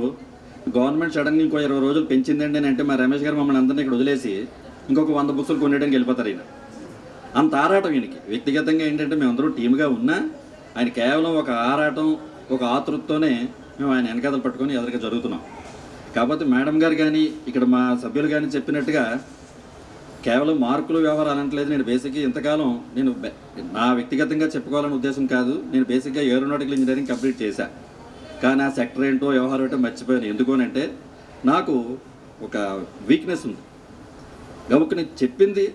గవర్నమెంట్ సడన్గా ఇంకో 20 రోజులు పెంచిందండి అని అంటే మా రమేష్ గారు మమ్మల్ని అందరినీ ఇక్కడ వదిలేసి ఇంకొక 100 బుక్స్లు కొనేయడానికి వెళ్ళిపోతారు. ఆయన అంత ఆరాటం ఈయనకి. వ్యక్తిగతంగా ఏంటంటే మేమందరూ టీమ్గా ఉన్నా ఆయన కేవలం ఒక ఆరాటం, ఒక ఆతృతతోనే మేము ఆయన వెనకాతలు పట్టుకొని ఎదురుగా జరుగుతున్నాం. కాకపోతే మేడం గారు కానీ ఇక్కడ మా సభ్యులు కానీ చెప్పినట్టుగా కేవలం మార్కులు వ్యవహారాలు అనట్లేదు. నేను బేసిక్గా ఇంతకాలం నేను నా వ్యక్తిగతంగా చెప్పుకోవాలనే ఉద్దేశం కాదు. నేను బేసిక్గా ఏరోనాటికల్ ఇంజనీరింగ్ కంప్లీట్ చేశాను. కానీ ఆ సెక్టర్ ఏంటో వ్యవహారం ఏంటో మర్చిపోయాను. ఎందుకోనంటే నాకు ఒక వీక్నెస్ ఉంది. గబుక్కుని చెప్పింది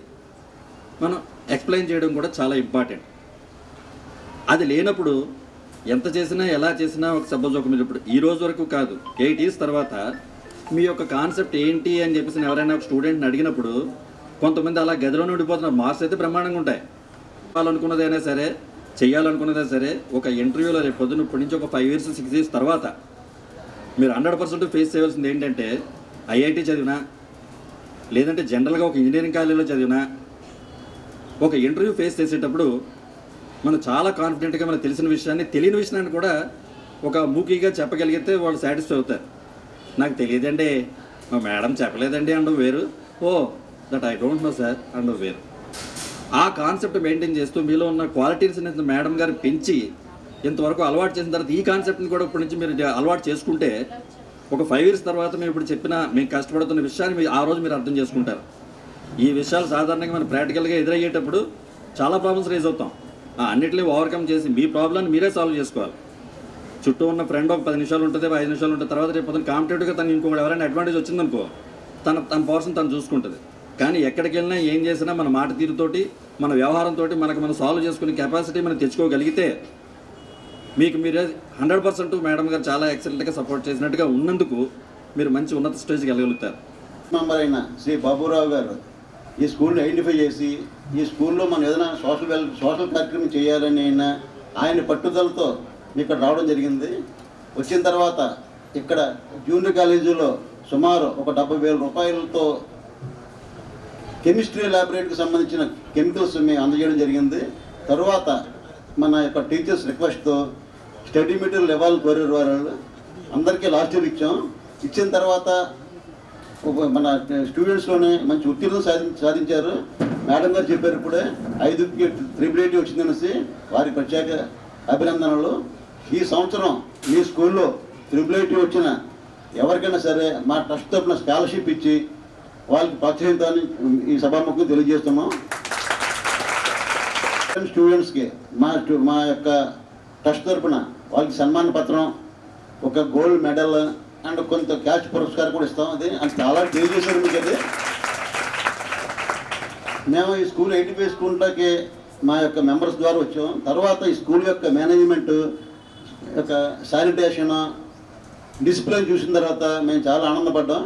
మనం ఎక్స్ప్లెయిన్ చేయడం కూడా చాలా ఇంపార్టెంట్. అది లేనప్పుడు ఎంత చేసినా ఎలా చేసినా ఒక సపోజ్ ఒక మీరు ఇప్పుడు ఈ రోజు వరకు కాదు 8 years తర్వాత మీ యొక్క కాన్సెప్ట్ ఏంటి అని చెప్పేసి ఎవరైనా ఒక స్టూడెంట్ని అడిగినప్పుడు కొంతమంది అలా గదిలోనే ఉండిపోతున్నారు. మార్క్స్ అయితే బ్రహ్మాండంగా ఉంటాయి. చేయాలనుకున్నదైనా సరే చేయాలనుకున్నదైనా సరే ఒక ఇంటర్వ్యూలో రేపు పొద్దున్న ఇప్పటి నుంచి ఒక 5 years 6 years తర్వాత మీరు 100% ఫేస్ చేయవలసింది ఏంటంటే ఐఐటి చదివినా లేదంటే జనరల్గా ఒక ఇంజనీరింగ్ కాలేజీలో చదివినా ఒక ఇంటర్వ్యూ ఫేస్ చేసేటప్పుడు మనం చాలా కాన్ఫిడెంట్గా మనకు తెలిసిన విషయాన్ని తెలియని విషయాన్ని కూడా ఒక మూకీగా చెప్పగలిగితే వాళ్ళు సాటిస్ఫై అవుతారు. నాకు తెలియదండి, మా మేడం చెప్పలేదండి అండవు వేరు, oh that I don't know sir అండవు వేరు. ఆ కాన్సెప్ట్ మెయింటైన్ చేస్తూ మీలో ఉన్న క్వాలిటీస్ని మేడం గారు పెంచి ఇంతవరకు అలవాటు చేసిన తర్వాత ఈ కాన్సెప్ట్ని కూడా ఇప్పటి నుంచి మీరు అలవాటు చేసుకుంటే ఒక 5 years తర్వాత మేము ఇప్పుడు చెప్పిన మేము కష్టపడుతున్న విషయాన్ని ఆ రోజు మీరు అర్థం చేసుకుంటారు. ఈ విషయాలు సాధారణంగా మనం ప్రాక్టికల్గా ఎదురయ్యేటప్పుడు చాలా ప్రాబ్లమ్స్ రేజ్ అవుతాం. అన్నిటిని ఓవర్కమ్ చేసి మీ ప్రాబ్లమ్ని మీరే సాల్వ్ చేసుకోవాలి. చుట్టూ ఉన్న ఫ్రెండ్ ఒక 10 నిమిషాలు ఉంటుంది, 5 నిమిషాలు ఉంటుంది, తర్వాత రేపు పొద్దున్న కాంపిటేటివ్గా తను ఇంకొకటి ఎవరైనా అడ్వాంటేజ్ వచ్చిందనుకో తన పర్సన్ తను చూసుకుంటుంది. కానీ ఎక్కడికి వెళ్ళినా ఏం చేసినా మన మాట తీరుతోటి మన వ్యవహారంతో మనం సాల్వ్ చేసుకునే కెపాసిటీ మనం తెచ్చుకోగలిగితే మీకు మీరే 100% మేడం గారు చాలా ఎక్సలెంట్గా సపోర్ట్ చేసినట్టుగా ఉన్నందుకు మీరు మంచి ఉన్నత స్టేజ్కి వెళ్ళగలుగుతారు. మెంబర్ అయిన శ్రీ బాబురావు గారు ఈ స్కూల్ని ఐడెంటిఫై చేసి ఈ స్కూల్లో మనం ఏదైనా సోషల్ కార్యక్రమం చేయాలని ఆయన పట్టుదలతో ఇక్కడ రావడం జరిగింది. వచ్చిన తర్వాత ఇక్కడ జూనియర్ కాలేజీలో సుమారు ఒక 70,000 రూపాయలతో కెమిస్ట్రీ ల్యాబొరేటరీకి సంబంధించిన కెమికల్స్ మేము అందజేయడం జరిగింది. తర్వాత మన యొక్క టీచర్స్ రిక్వెస్ట్తో స్టడీ మెటీరియల్ ఇవ్వాలని కోరారు వాళ్ళు. అందరికీ లాస్ట్ ఇయర్ ఇచ్చాం. ఇచ్చిన తర్వాత మన స్టూడెంట్స్లోనే మంచి ఉత్తీర్ణత సాధించారు. మేడం గారు చెప్పారు ఇప్పుడే 5కి 380 వచ్చిందనేసి వారికి ప్రత్యేక అభినందనలు. ఈ సంవత్సరం మీ స్కూల్లో 380 వచ్చిన ఎవరికైనా సరే మా ట్రస్ట్ తరఫున స్కాలర్షిప్ ఇచ్చి వాళ్ళకి ప్రోత్సహించాలని ఈ సభాముఖం తెలియజేస్తున్నాం. స్టూడెంట్స్కి మా యొక్క ట్రస్ట్ తరఫున వాళ్ళకి సన్మాన పత్రం, ఒక గోల్డ్ మెడల్ అండ్ కొంత క్యాష్ పురస్కారం కూడా ఇస్తాం. అది అంటే చాలా తెలియజేశారు మీకు. అది మేము ఈ స్కూల్ 85 స్కూల్లోకి మా యొక్క మెంబర్స్ ద్వారా వచ్చాం. తర్వాత ఈ స్కూల్ యొక్క మేనేజ్మెంట్ యొక్క శానిటేషన్ డిసిప్లిన్ చూసిన తర్వాత మేము చాలా ఆనందపడ్డాం.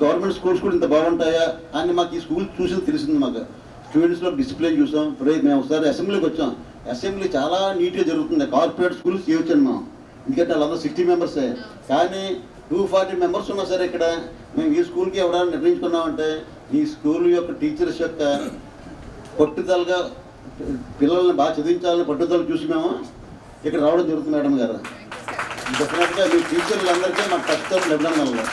గవర్నమెంట్ స్కూల్స్ కూడా ఇంత బాగుంటాయా అని మాకు ఈ స్కూల్ చూసి తెలిసింది. మాకు స్టూడెంట్స్లో డిసిప్లిన్ చూసాం. మేము ఒకసారి అసెంబ్లీకి వచ్చాం. అసెంబ్లీ చాలా నీట్గా జరుగుతుంది. కార్పొరేట్ స్కూల్స్ చేయొచ్చాను మేము, ఎందుకంటే వాళ్ళందరూ 60 మెంబర్సే. కానీ 240 మెంబర్స్ ఉన్నా సరే ఇక్కడ మేము ఈ స్కూల్కి ఎవరైనా నిర్ణయించుకున్నామంటే ఈ స్కూల్ యొక్క టీచర్స్ యొక్క పట్టుదలగా పిల్లల్ని బాగా చదివించాలని పట్టుదల చూసి మేము ఇక్కడ రావడం జరుగుతుంది. మేడం గారు డెఫినెట్గా మీ టీచర్లందరికీ మా ట్రస్ట్ అభినందనలు.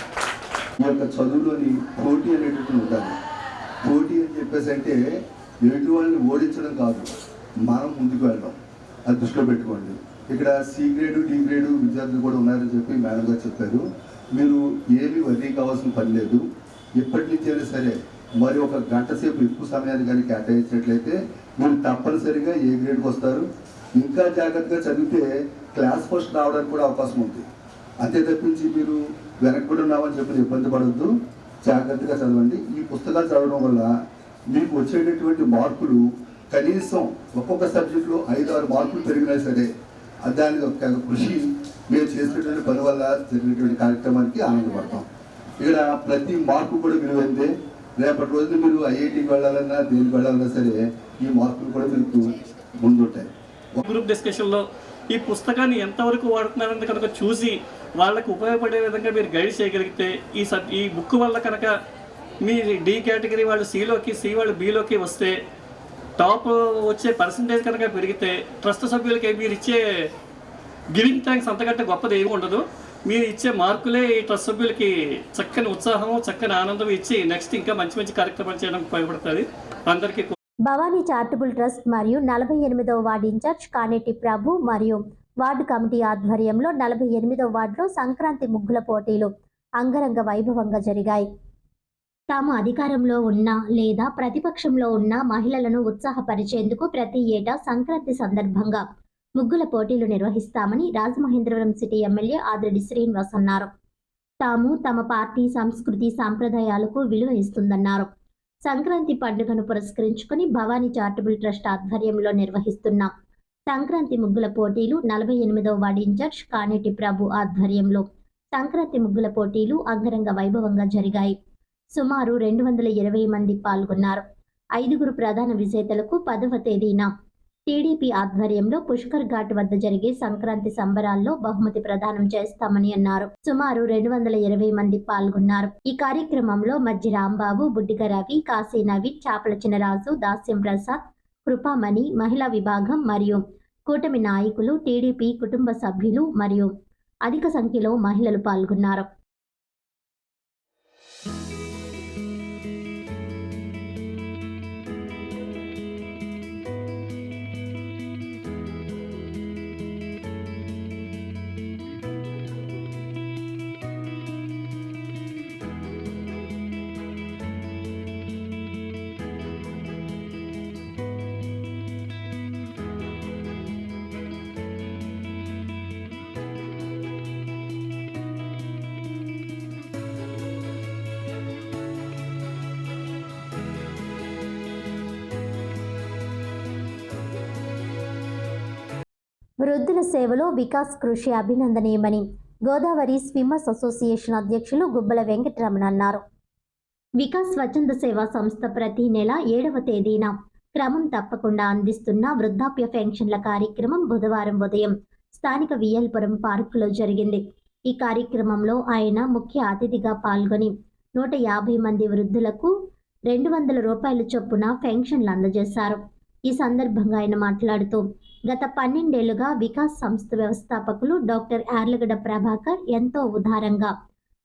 ఈ యొక్క చదువులోని పోటీ అనేటువంటి ఉండాలి. పోటీ అని చెప్పేసి అంటే ఎదుటి వాళ్ళని ఓడించడం కాదు, మనం ముందుకు వెళ్ళడం. అది దృష్టిలో పెట్టుకోండి. ఇక్కడ సి గ్రేడు డి గ్రేడు విద్యార్థులు కూడా ఉన్నారని చెప్పి మేడం గారు చెప్పారు. మీరు ఏమీ వర్రీ కావాల్సిన పని లేదు. ఎప్పటి నుంచైనా సరే మరి ఒక గంట సేపు ఎక్కువ సమయాన్ని కానీ కేటాయించినట్లయితే మీరు తప్పనిసరిగా ఏ గ్రేడ్కి వస్తారు. ఇంకా జాగ్రత్తగా చదివితే క్లాస్ ఫస్ట్ రావడానికి కూడా అవకాశం ఉంది. అంతే తప్పించి మీరు వెనకబడి ఉన్నామని చెప్పి ఇబ్బంది పడద్దు. జాగ్రత్తగా చదవండి. ఈ పుస్తకాలు చదవడం వల్ల మీకు వచ్చేటటువంటి మార్కులు కనీసం ఒక్కొక్క సబ్జెక్టులో 5-6 మార్కులు పెరిగినా సరే దాని యొక్క కృషి మేము చేసినటువంటి పని వల్ల జరిగినటువంటి కార్యక్రమానికి ఆనందపడతాం. ఇక్కడ ప్రతి మార్కు కూడా విలువైందే. రేపటి రోజున మీరు ఐఐటికి వెళ్ళాలన్నా దేనికి వెళ్ళాలన్నా సరే ఈ మార్కులు కూడా మీకు ముందుంటాయి. గ్రూప్ డిస్కషన్లో ఈ పుస్తకాన్ని ఎంతవరకు వాడుతున్నారని కనుక చూసి వాళ్ళకు ఉపయోగపడే విధంగా మీరు గైడ్ చేయగలిగితే ఈ బుక్ వల్ల కనుక మీ డి కేటగిరీ వాళ్ళు సిలోకి, సి వాళ్ళు బిలోకి వస్తే టాప్ వచ్చే పర్సంటేజ్ కనుక పెరిగితే ట్రస్ట్ సభ్యులకి మీరు ఇచ్చే గివింగ్ థ్యాంక్స్ అంతకంటే గొప్పది ఏమి ఉండదు. మీరు ఇచ్చే మార్కులే ఈ ట్రస్ట్ సభ్యులకి చక్కని ఉత్సాహం, చక్కని ఆనందం ఇచ్చి నెక్స్ట్ ఇంకా మంచి మంచి కార్యక్రమాలు చేయడానికి ఉపయోగపడుతుంది. అందరికీ భవానీ చారిటబుల్ ట్రస్ట్ మరియు 48వ వార్డు ఇన్ఛార్జ్ కానేటి ప్రభు మరియు వార్డు కమిటీ ఆధ్వర్యంలో 48వ వార్డులో సంక్రాంతి ముగ్గుల పోటీలు అంగరంగ వైభవంగా జరిగాయి. తాము అధికారంలో ఉన్న లేదా ప్రతిపక్షంలో ఉన్న మహిళలను ఉత్సాహపరిచేందుకు ప్రతి ఏటా సంక్రాంతి సందర్భంగా ముగ్గుల పోటీలు నిర్వహిస్తామని రాజమహేంద్రవరం సిటీ ఎమ్మెల్యే ఆదిరెడ్డి శ్రీనివాస్ అన్నారు. తాము తమ పార్టీ సంస్కృతి సాంప్రదాయాలకు విలువ ఇస్తుందన్నారు. సంక్రాంతి పండుగను పురస్కరించుకుని భవానీ చారిటబుల్ ట్రస్ట్ ఆధ్వర్యంలో నిర్వహిస్తున్న సంక్రాంతి ముగ్గుల పోటీలు 48వ వార్డు ఇన్ఛార్జ్ కానేటి ప్రభు ఆధ్వర్యంలో సంక్రాంతి ముగ్గుల పోటీలు అంగరంగ వైభవంగా జరిగాయి. సుమారు 220 మంది పాల్గొన్నారు. 5 ప్రధాన విజేతలకు 10వ తేదీన టీడీపీ ఆధ్వర్యంలో పుష్కర్ ఘాట్ వద్ద జరిగే సంక్రాంతి సంబరాల్లో బహుమతి ప్రదానం చేస్తామని అన్నారు. సుమారు 220 మంది పాల్గొన్నారు. ఈ కార్యక్రమంలో మజ్జి రాంబాబు, బుడ్డిగ రవి, కాశీ నవీన్, చాపల చినరాజు, దాస్యం ప్రసాద్, కృపామణి, మహిళా విభాగం మరియు కూటమి నాయకులు, టీడీపీ కుటుంబ సభ్యులు మరియు అధిక సంఖ్యలో మహిళలు పాల్గొన్నారు. వృద్ధుల సేవలో వికాస్ కృషి అభినందనీయమని గోదావరి స్విమ్మర్స్ అసోసియేషన్ అధ్యక్షులు గుబ్బల వెంకటరమణ అన్నారు. వికాస్ స్వచ్ఛంద సేవా సంస్థ ప్రతి నెల 7వ తేదీన క్రమం తప్పకుండా అందిస్తున్న వృద్ధాప్య పెన్షన్ల కార్యక్రమం బుధవారం ఉదయం స్థానిక వియల్పురం పార్కులో జరిగింది. ఈ కార్యక్రమంలో ఆయన ముఖ్య అతిథిగా పాల్గొని 150 మంది వృద్ధులకు 200 రూపాయల చొప్పున పెన్షన్లు అందజేశారు. ఈ సందర్భంగా ఆయన మాట్లాడుతూ గత 12 ఏళ్లుగా వికాస్ సంస్థ వ్యవస్థాపకులు డాక్టర్ యార్లగడ్డ ప్రభాకర్ ఎంతో ఉదారంగా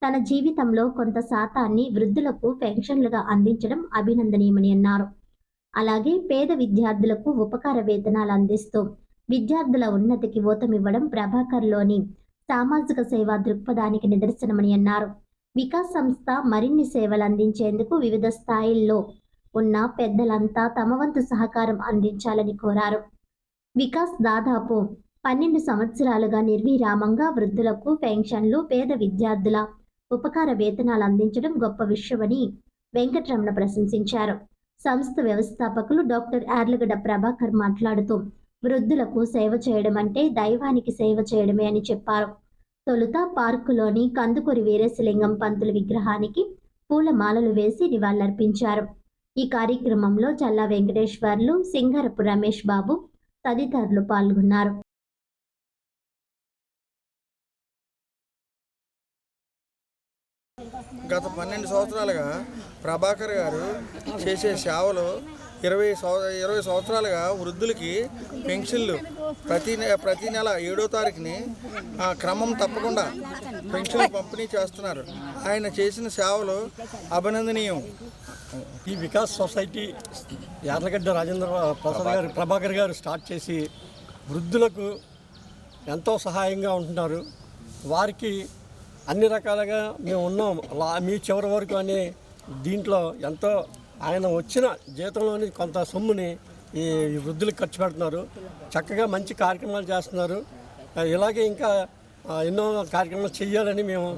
తన జీవితంలో కొంత శాతాన్ని వృద్ధులకు పెన్షన్లుగా అందించడం అభినందనీయమని అన్నారు. అలాగే పేద విద్యార్థులకు ఉపకార వేతనాలు అందిస్తూ విద్యార్థుల ఉన్నతికి ఊతమివ్వడం ప్రభాకర్లోని సామాజిక సేవా దృక్పథానికి నిదర్శనమని అన్నారు. వికాస్ సంస్థ మరిన్ని సేవలు అందించేందుకు వివిధ స్థాయిల్లో ఉన్న పెద్దలంతా తమ వంతు సహకారం అందించాలని కోరారు. వికాస్ దాదాపు 12 సంవత్సరాలుగా నిర్విరామంగా వృద్ధులకు పెన్షన్లు, పేద విద్యార్థుల ఉపకార వేతనాలు అందించడం గొప్ప విషయమని వెంకటరమణ ప్రశంసించారు. సంస్థ వ్యవస్థాపకులు డాక్టర్ యార్లగడ్డ ప్రభాకర్ మాట్లాడుతూ వృద్ధులకు సేవ చేయడం అంటే దైవానికి సేవ చేయడమే అని చెప్పారు. తొలుత పార్కులోని కందుకూరి వీరేశలింగం పంతుల విగ్రహానికి పూలమాలలు వేసి నివాళులర్పించారు. ఈ కార్యక్రమంలో చల్లా వెంకటేశ్వర్లు, సింగరపు రమేష్ బాబు తదితరులు పాల్గొన్నారు. గత 12 సంవత్సరాలుగా ప్రభాకర్ గారు చేసే సేవలు 20 సంవత్సరాలుగా వృద్ధులకి పెన్షన్లు ప్రతి నెల 7వ తారీఖుని క్రమం తప్పకుండా పెన్షన్లు పంపిణీ చేస్తున్నారు. ఆయన చేసిన సేవలు అభినందనీయం. ఈ వికాస్ సొసైటీ యార్లగడ్డ రాజేంద్ర ప్రసాద్ గారు ప్రభాకర్ గారు స్టార్ట్ చేసి వృద్ధులకు ఎంతో సహాయంగా ఉంటున్నారు. వారికి అన్ని రకాలుగా మేము ఉన్నాం మీ చివరి వరకు అనే దీంట్లో ఎంతో ఆయన వచ్చిన జీతంలోని కొంత సొమ్ముని ఈ వృద్ధులకు ఖర్చు పెడుతున్నారు. చక్కగా మంచి కార్యక్రమాలు చేస్తున్నారు. ఇలాగే ఇంకా ఎన్నో కార్యక్రమాలు చేయాలని మేము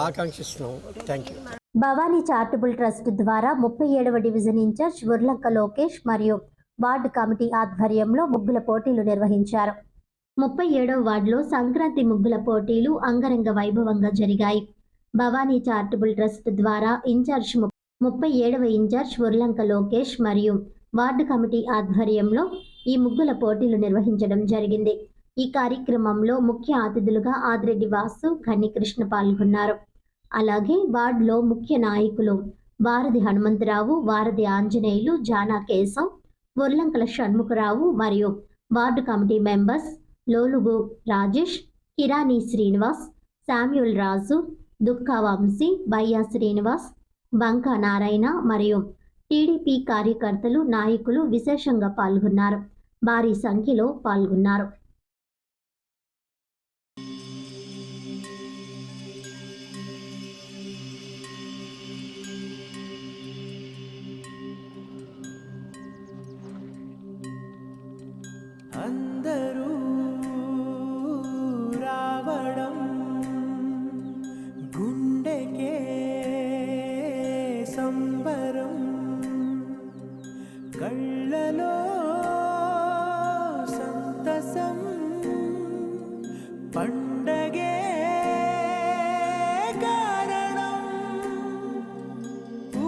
ఆకాంక్షిస్తున్నాము. Thank you. Bhavani charitable trust ద్వారా 37వ డివిజన్ ఇన్ఛార్జ్ ఉర్లంక లోకేష్ మరియు వార్డు కమిటీ ఆధ్వర్యంలో ముగ్గుల పోటీలు నిర్వహించారు. 37వ వార్డులో సంక్రాంతి ముగ్గుల పోటీలు అంగరంగ వైభవంగా జరిగాయి. భవానీ చారిటబుల్ ట్రస్ట్ ద్వారా 37వ ఇన్ఛార్జ్ ఉర్లంక లోకేష్ మరియు వార్డు కమిటీ ఆధ్వర్యంలో ఈ ముగ్గుల పోటీలు నిర్వహించడం జరిగింది. ఈ కార్యక్రమంలో ముఖ్య అతిథులుగా ఆదిరెడ్డి వాసు, గన్ని కృష్ణ పాల్గొన్నారు. అలాగే వార్డులో ముఖ్య నాయకులు వారధి హనుమంతరావు, వారధి ఆంజనేయులు, జానా కేశవ్, ఉర్లంకల షణ్ముఖరావు మరియు ward committee members Lolugu Rajesh, Kirani Srinivas, Samuel Raju, Dukka Vamsi, Bayya Srinivas, Banka Narayana మరియు టీడీపీ కార్యకర్తలు, నాయకులు విశేషంగా పాల్గొన్నారు. భారీ సంఖ్యలో పాల్గొన్నారు. అందరూ కళ్ళలో సంతసం పండగే కారణం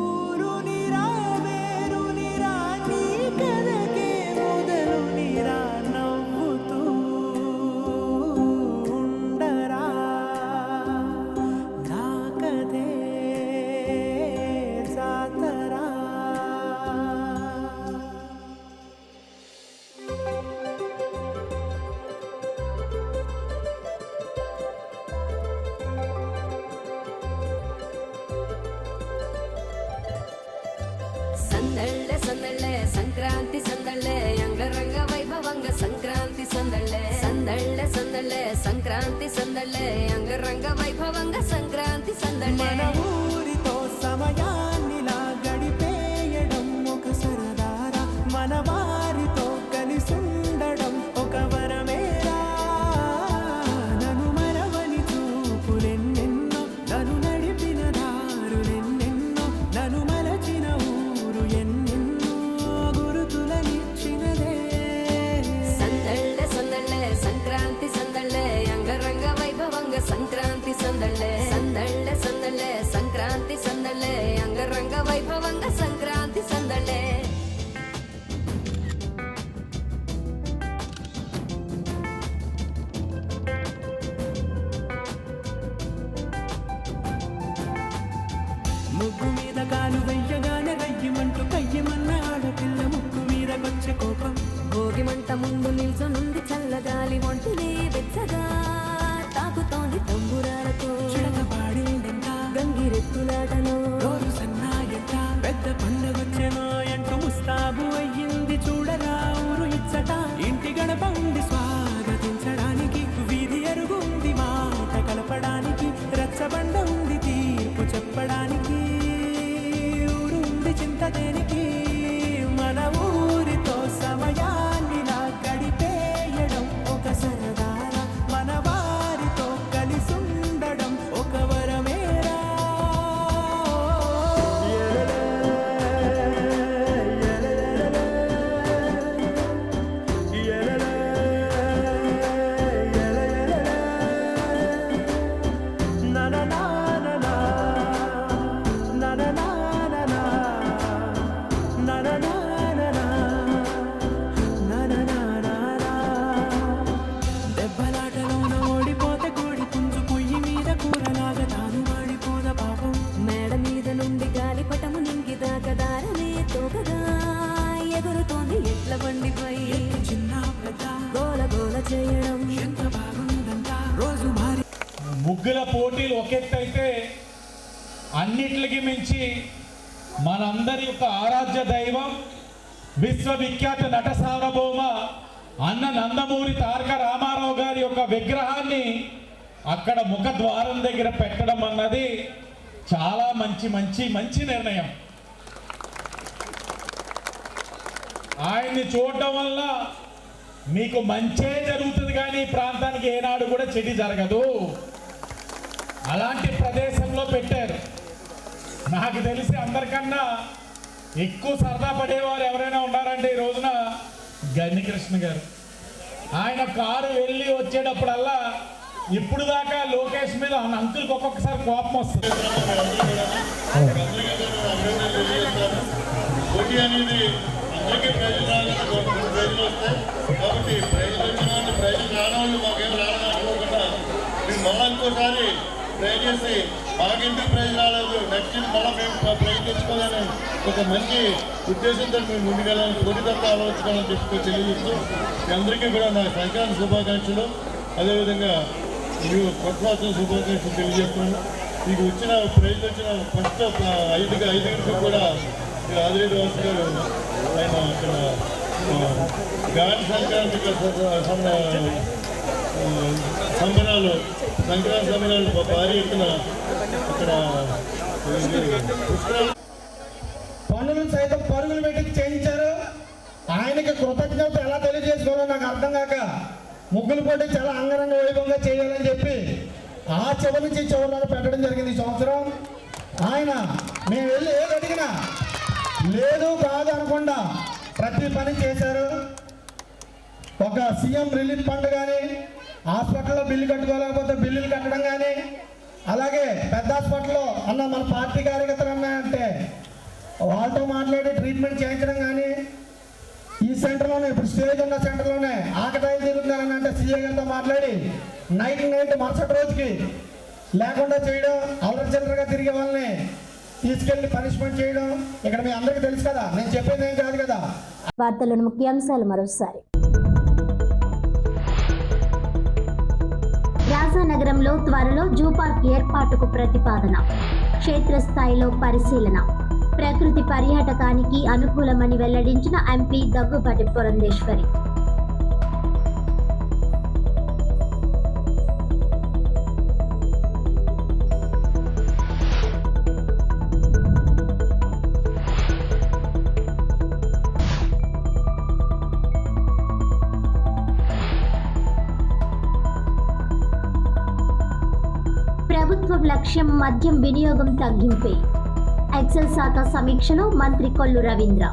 ఊరు నిరా వేరు నిరా నీ కథకే మొదలు నిరా నవ్వుతూ ఉండరా నా కథే జాతరా. సందళ్ళే సందళ్ళే సంక్రాంతి సందళ్ళే అంగరంగ వైభవంగ సంక్రాంతి సందళ్ళే సందళ్ళే సందళ్ళే సంక్రాంతి సందళ్ళే అంగరంగ వైభవంగ సంక్రాంతి సందళ్ళే. మన ఊరితో సమయాన్నిలా గడిపేయడం ఒక సరదారా, మన వారితో కలిసుండడం ఒక వరమేరా. నన్ను మరవని చూపులెన్నెన్నో, నన్ను నడిపిన దారులెన్నెన్నో, నన్ను మలచిన ఊరు ఎన్నెన్నో గురుతులనిచ్చినదే. సందళ్ళే సందళ్ళే సంక్రాంతి సందళ్ళే అంగరంగ వైభవంగ సంక్రాంతి సందళ్ళే సందళ్ళే సందళ్ళే సంక్రాంతి సందళ్ళే అంగరంగ వైభవంగ సంక్రాంతి సందళ్ళే. ముగ్గు మీద కాలు వెయ్యగానే రయ్యమంటూ కయ్యమన్న ఆడపిల్ల ముక్కు మీదకొచ్చే కోపం. భోగి మంట ముందు నిల్చొనుంది చల్లగాలి ఒంటినే వెచ్చగా తాకుతోంది తంబురాలతో చిడక పాడిందంట గంగిరెత్తులాటలో రోజు సన్నాయంట పెద్ద పండగొచ్చెనో ఎంటూ ముస్తాబు అయ్యింది చూడరా ఊరు ఇచ్చట. ఇంటి గడప ఉంది స్వాగతించడానికి, వీధి అరుగుంది మాట కలపడానికి, రచ్చబండ ఉంది తీర్పు చెప్పడానికి, ఊరుంది చింత దేనికి. మన ఊరితో సమయాన్నిలా గడిపేయడం ఒక సరదారా, మన వారితో కలిసుండడం ఒక వరమేరా. దెబ్బలాటలోన ఓడిపోతే కోడి పుంజు పొయ్యి మీద కూరలాగా తాను వాడిపోద పాపం. మేడ మీద నుండి గాలిపటము నింగిదాకా దారమే తోకగా ఎగురుతోంది ఎట్ల బండిపై చిన్న పెద్ద గోల గోల చేయడం ఎంత బాగుందంట రోజు మారి. ముగ్గుల పోటీలు ఒకెత్తైతే అన్నిటికి మించి మనందరి యొక్క ఆరాధ్య దైవం విశ్వవిఖ్యాత నట సార్వభౌమ అన్న నందమూరి తారక రామారావు గారి యొక్క విగ్రహాన్ని అక్కడ ముఖద్వారం దగ్గర పెట్టడం అన్నది చాలా మంచి మంచి మంచి నిర్ణయం. ఆయన్ని చూడటం వల్ల మీకు మంచే జరుగుతుంది, కానీ ఈ ప్రాంతానికి ఏనాడు కూడా చెడు జరగదు. అలాంటి ప్రదేశంలో పెట్టారు. నాకు తెలిసి అందరికన్నా ఎక్కువ సరదా పడేవారు ఎవరైనా ఉన్నారంటే ఈ రోజున గన్నికృష్ణ గారు. ఆయన కారు వెళ్ళి వచ్చేటప్పుడల్లా ఇప్పుడు దాకా లోకేష్ మీద అంకుల్కి ఒక్కొక్కసారి కోపం వస్తుంది. పోటీ అనేది అందరికీ ప్రైజులు వస్తాయి కాబట్టి ప్రైజులు వచ్చిన వాళ్ళు ప్రైజులు రానవాళ్ళు మాకేం రావాలనుకోకుండా మీరు మళ్ళీ ఇంకోసారి ట్రై చేసి మాకెందుకు ప్రైజ్ రాలేదు, నెక్స్ట్ మళ్ళీ మేము ప్రైజ్ తెచ్చుకోవాలని ఒక మంచి ఉద్దేశంతో మేము ముందుకెళ్ళాలని కోరికతో ఆలోచించాలని చెప్పి తెలియజేస్తూ మీ అందరికీ కూడా నా సంక్రాంతి శుభాకాంక్షలు, అదేవిధంగా మీరు కొత్త సంవత్సరం శుభాకాంక్షలు తెలియజేస్తున్నాను. మీకు వచ్చిన ప్రైజ్ వచ్చిన ఫస్ట్ ఐదుగురికి కూడా ఆదిరెడ్డి వాసు గారు ఆయన అక్కడ గాలి సంక్రాంతి సంబరాలు సంక్రాంతి సమయాలు భారీ ఎత్తున అక్కడ పనులు సైతం పరుగులు పెట్టి చేయించారు. ఆయనకి కృతజ్ఞత ఎలా తెలియజేసుకోవాలో నాకు అర్థం కాక ముగ్గులు పోటీ చాలా అంగరంగ వైభవంగా చేయాలని చెప్పి ఆ చివరి నుంచి చివరిలో పెట్టడం జరిగింది ఈ సంవత్సరం. ఆయన మేము వెళ్ళి ఏది అడిగినా లేదు కాదు అనకుండా ప్రతి పని చేశారు. ఒక సీఎం రిలీఫ్ ఫండ్ కానీ, హాస్పిటల్లో బిల్లు కట్టుకోలేకపోతే బిల్లులు కట్టడం కానీ, అలాగే పెద్ద హాస్పిటల్లో అన్న మన పార్టీ కార్యకర్తలు అన్నాయంటే వాళ్ళతో మాట్లాడి ట్రీట్మెంట్ చేయించడం కానీ, ఈ సెంటర్లోనే ఇప్పుడు స్టేజ్ ఉన్న సెంటర్లోనే ఆకటాయి తిరుగుతున్నారని అంటే సీఏ గారితో మాట్లాడి నైట్ మరుసటి రోజుకి లేకుండా చేయడం, అల్లరి చిల్లరగా తిరిగే వాళ్ళని తీసుకెళ్లి పనిష్మెంట్ చేయడం ఇక్కడ మీ అందరికీ తెలుసు కదా, నేను చెప్పేది ఏం కాదు కదా. వార్తలను ముఖ్యాంశాలు మరోసారి. రాజానగరంలో త్వరలో జూ పార్క్ ఏర్పాటుకు ప్రతిపాదన, క్షేత్రస్థాయిలో పరిశీలన. ప్రకృతి పర్యాటకానికి అనుకూలమని వెల్లడించిన ఎంపీ దగ్గుబాటి పురంధేశ్వరి. ప్రభుత్వ లక్ష్యం మద్యం వినియోగం తగ్గింపే. ఎక్సైజ్ శాఖ సమీక్షలో మంత్రి కొల్లు రవీంద్ర.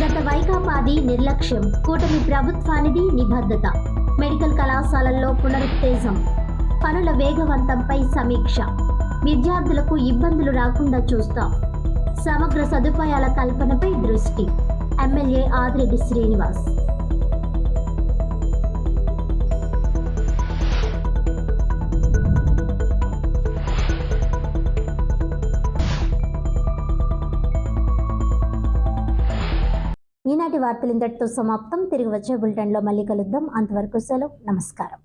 గత వైకాపాది నిర్లక్ష్యం, కూటమి ప్రభుత్వానిది నిబద్ధత. మెడికల్ కళాశాలల్లో పునరుత్తేజం, పనుల వేగవంతంపై సమీక్ష. విద్యార్థులకు ఇబ్బందులు రాకుండా చూస్తాం. సమగ్ర సదుపాయాల కల్పనపై దృష్టి. ఎమ్మెల్యే ఆదిరెడ్డి శ్రీనివాస్. ఈనాటి వార్తలు ఇంతటితో సమాప్తం. తిరిగి వచ్చే బులెటిన్లో మళ్ళీ కలుద్దాం. అంతవరకు సెలవు. నమస్కారం.